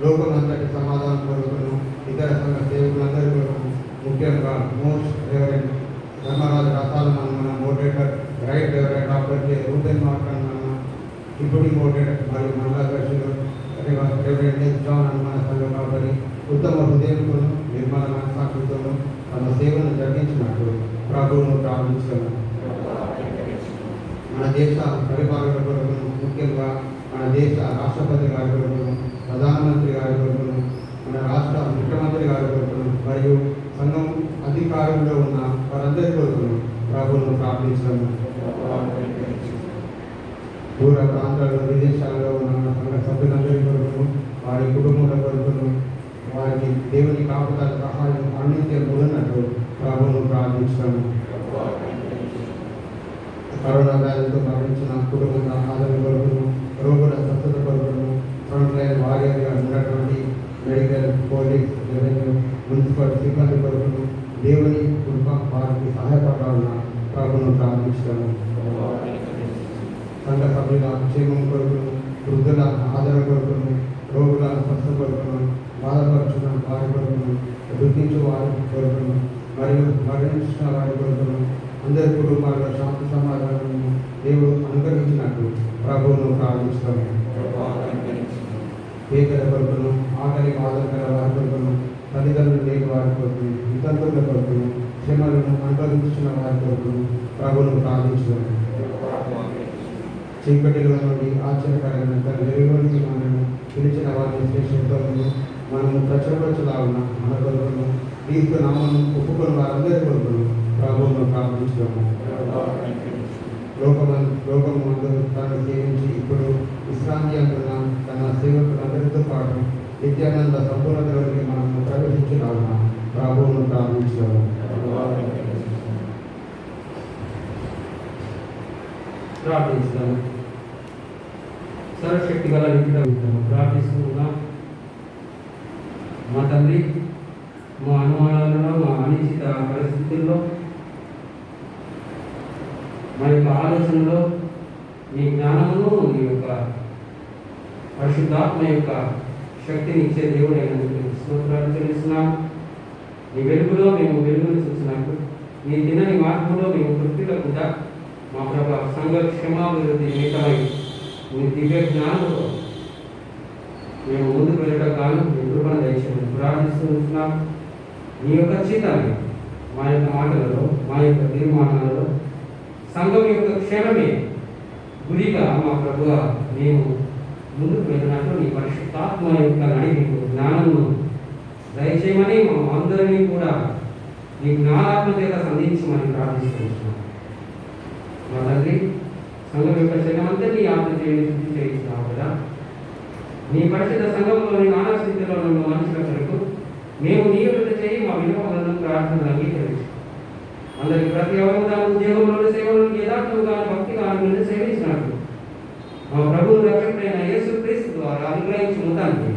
లోకమంతటి సమాధానం కొరకును, ఇతర సంఘ సేవకులందరి కొరకు, ముఖ్యంగా మోస్ట్ రెవరెంట్ ధర్మరాజు రసాల మన moderator, right reverend doctor K Rupen Markan ఇప్పుడు మోడరేటర్ మరియు మహిళా దర్శకులు రెవరెంట్ జాన్ హనుమాన సంఘం కాబట్టి ఉత్తమ హృదయంతోనూ నిర్మల మనసాక్షితోనూ తమ సేవను జరిగించినట్టు ప్రభువును ప్రార్థించడం. మన దేశ పరిపాలన కొరకును, ముఖ్యంగా మన దేశ రాష్ట్రపతి గారి కొరకును, ప్రధానమంత్రి గారి కొరకును, మన రాష్ట్ర ముఖ్యమంత్రి గారి కొరకును మరియు సంఘం అధికారంలో ఉన్న వారందరి కొరకును ప్రభువును ప్రార్థించడం. దూర ప్రాంతాల్లో, విదేశాల్లో ఉన్న సంఘ సభ్యులందరి కొరకును, వారి కుటుంబాల కొరకును, వారికి దేవుని కాపుదల సహాయం అన్నింటి ఉన్నట్టు ప్రభువును ప్రార్థించడం. కరోనా వ్యాధితో మరణించిన కుటుంబ ఆదరణ కొరకును, రోగుల స్వస్థత కొరకును, ఫ్రంట్ లైన్ వారియర్గా ఉన్నటువంటి మెడికల్, పోలీస్, రెవెన్యూ, మున్సిపల్ సిబ్బంది కొరకును దేవుని కృప వారికి సహాయపడాలన్న ప్రభువును ప్రార్థించడం. సంఘ సభ్యుల క్షేమం కొరకును, వృద్ధుల ఆదరణ కొరకును, రోగుల స్వస్థ కొరకును, బాధపరుచున్న వారి కొరకును, దుఃఖించు వారి కొరకును మరియు మరణించిన వారి కొరకును, అందరి కుటుంబాల్లో శాంతి సమాధానాలను దేవుడు అనుగ్రహించినట్టు ప్రభువును ప్రార్థించడం. పేదల కొరకును, ఆకలి బాధలు గల వారి కొరకును, తల్లిదండ్రులు లేని వారి కొరకును, వితంతువుల కొరకును, శ్రమలను అనుభవించిన వారి కొరకును ప్రభువును ప్రార్థించడం. చీకటిలో నుండి ఆశ్చర్యకరమైన తన వెలుగులోనికి మనము పిలిచిన వారిని శ్రేష్ఠతో మనము ప్రచురపరచలాగున మన కొరకును, క్రీస్తు నామమును ఒప్పుకొని వారందరి కొరకును ప్రభువును ప్రార్థించడము. లోకము తను సేవించి ఇప్పుడు విశ్రాంతి అంటున్న తన సేవకులందరితో పాటు నిత్యానంద సంపూర్ణతలోకి మనము ప్రవేశించలాగున ప్రభువును ప్రార్థించడము. ప్రార్థిస్తాము. సర్వశక్తి గల నిత్యుడవు ప్రార్థిస్తున్నాం. మా తండ్రి, మా అనుమానాలలో, మా అనిశ్చిత పరిస్థితుల్లో, మా యొక్క ఆలోచనలో నీ జ్ఞానమును, నీ యొక్క పరిశుద్ధాత్మ యొక్క శక్తిని ఇచ్చే దేవుడైనందుకు స్తోత్రాలు చెల్లిస్తున్నాం. నీ వెలుగులో మేము వెలుగును చూసినట్టు, నీ తినని మార్పులో మేము తృప్తిలో కూడా మా ప్రభు సంఘ క్షమాభివృద్ధి నిమిత్తమై మీ దివ్య జ్ఞానంతో మేము ముందుకు వెళ్ళటం గాను మీ కృపను దయచేయమని ప్రార్థిస్తూ ఉంటున్నాం. మీ యొక్క చిత్తాన్ని మా యొక్క మాటలలో, మా యొక్క తీర్మానాలలో సంఘం యొక్క క్షణమే గురిగా మా ప్రభువ మేము ముందుకు వెళ్ళినట్లు నీ పరిశుద్ధాత్మ యొక్క నడిపింపు జ్ఞానమును దయచేయమని మా అందరినీ కూడా నీ జ్ఞానాత్మ చేత సంధించమని ప్రార్థిస్తున్నాం. మా తండ్రి సంఘం యొక్క క్షణమంతా నీ ఆత్మ శుద్ధి చేయిస్తున్నావు కదా. నీ పరిశుద్ధ సంఘంలోని నానా స్థితిలో ఉన్న మనుషుల కొరకు మేము నీ యొక్క చేయి మా వినోదాలను ప్రార్థనలు అంగీకరించు. అందరికి ప్రతి అవగాహన ఉద్యోగంలోని సేవలను యథార్థంగా భక్తిగాను నిన్ను సేవించినట్లు మా ప్రభువు రక్షకుడైన యేసు క్రీస్తు ద్వారా అనుగ్రహించుతానికి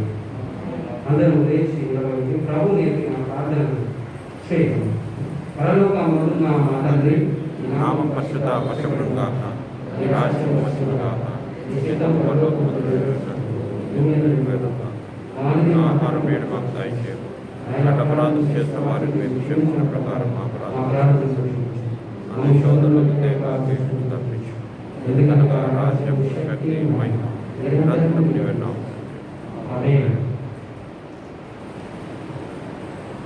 అందరూ లేచి నిలబడి ప్రభు నేర్పిన ప్రార్థనలు చేయడం. పరలోకమందు నా మా తండ్రి, నీ నామం పరిశుద్ధపరచబడుగాక, నీ రాజ్యం వచ్చుగాక, నీ చిత్తము పరలోకమందు నెరవేరుగాక. మా ఆహారం నేడు మాకు దయచేయము. అపరాధం చేసిన వారిని మేము క్షమించిన ప్రకారం మా అపరాధం అన్ని శోధనలకు తప్పించు. ఎందుకనగా రాజ్యం, శక్తి, మహిమ నిరంతరం నీవెన్నావు. ఆమేన్.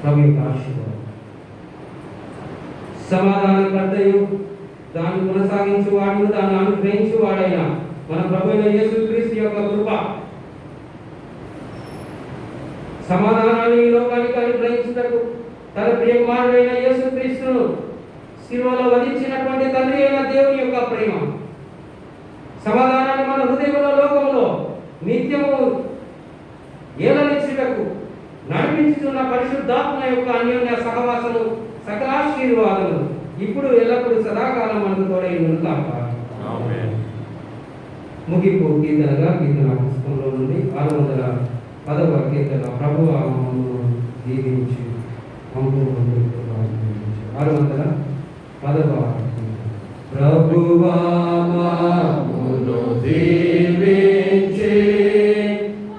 ప్రభు యొక్క ఆశీర్వాదం. సమాధానకర్తయు దాన్ని కొనసాగించు వాడును దాన్ని అనుగ్రహించు వాడైన మన ప్రభు అయిన యేసుక్రీస్తు యొక్క కృప సమాధానాన్ని ఈ లోకానికి అనుగ్రహించుటకు తన ప్రియకుమారుడైన యేసుక్రీస్తును శిలువలో వధించినటువంటి తండ్రి అయిన దేవుని యొక్క ప్రేమ సమాధానాన్ని మన హృదయంలో లోకంలో నిత్యము ఏలనిచ్చుటకు నడిపించుతున్న పరిశుద్ధాత్మ యొక్క అన్యోన్య సహవాసము సకలాశీర్వాదము ఇప్పుడు ఎల్లప్పుడూ సదాకాలం మనకు తోడై ఉండుగాక. ఆమేన్. ముగింపు కీర్తనగా కీర్తన పుస్తకంలో నుండి 610వ కీర్తన ప్రభువు మమ్మల్ని దీవించి మమ్మల్ని 610వ ప్రభువా మమ్మును దీవించి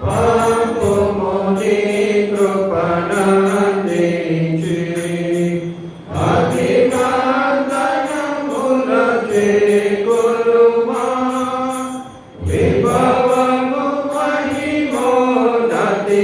పాపముని కృపణందించి అభినందనముల చేకొనుమా విభవము మహిమోన్నతి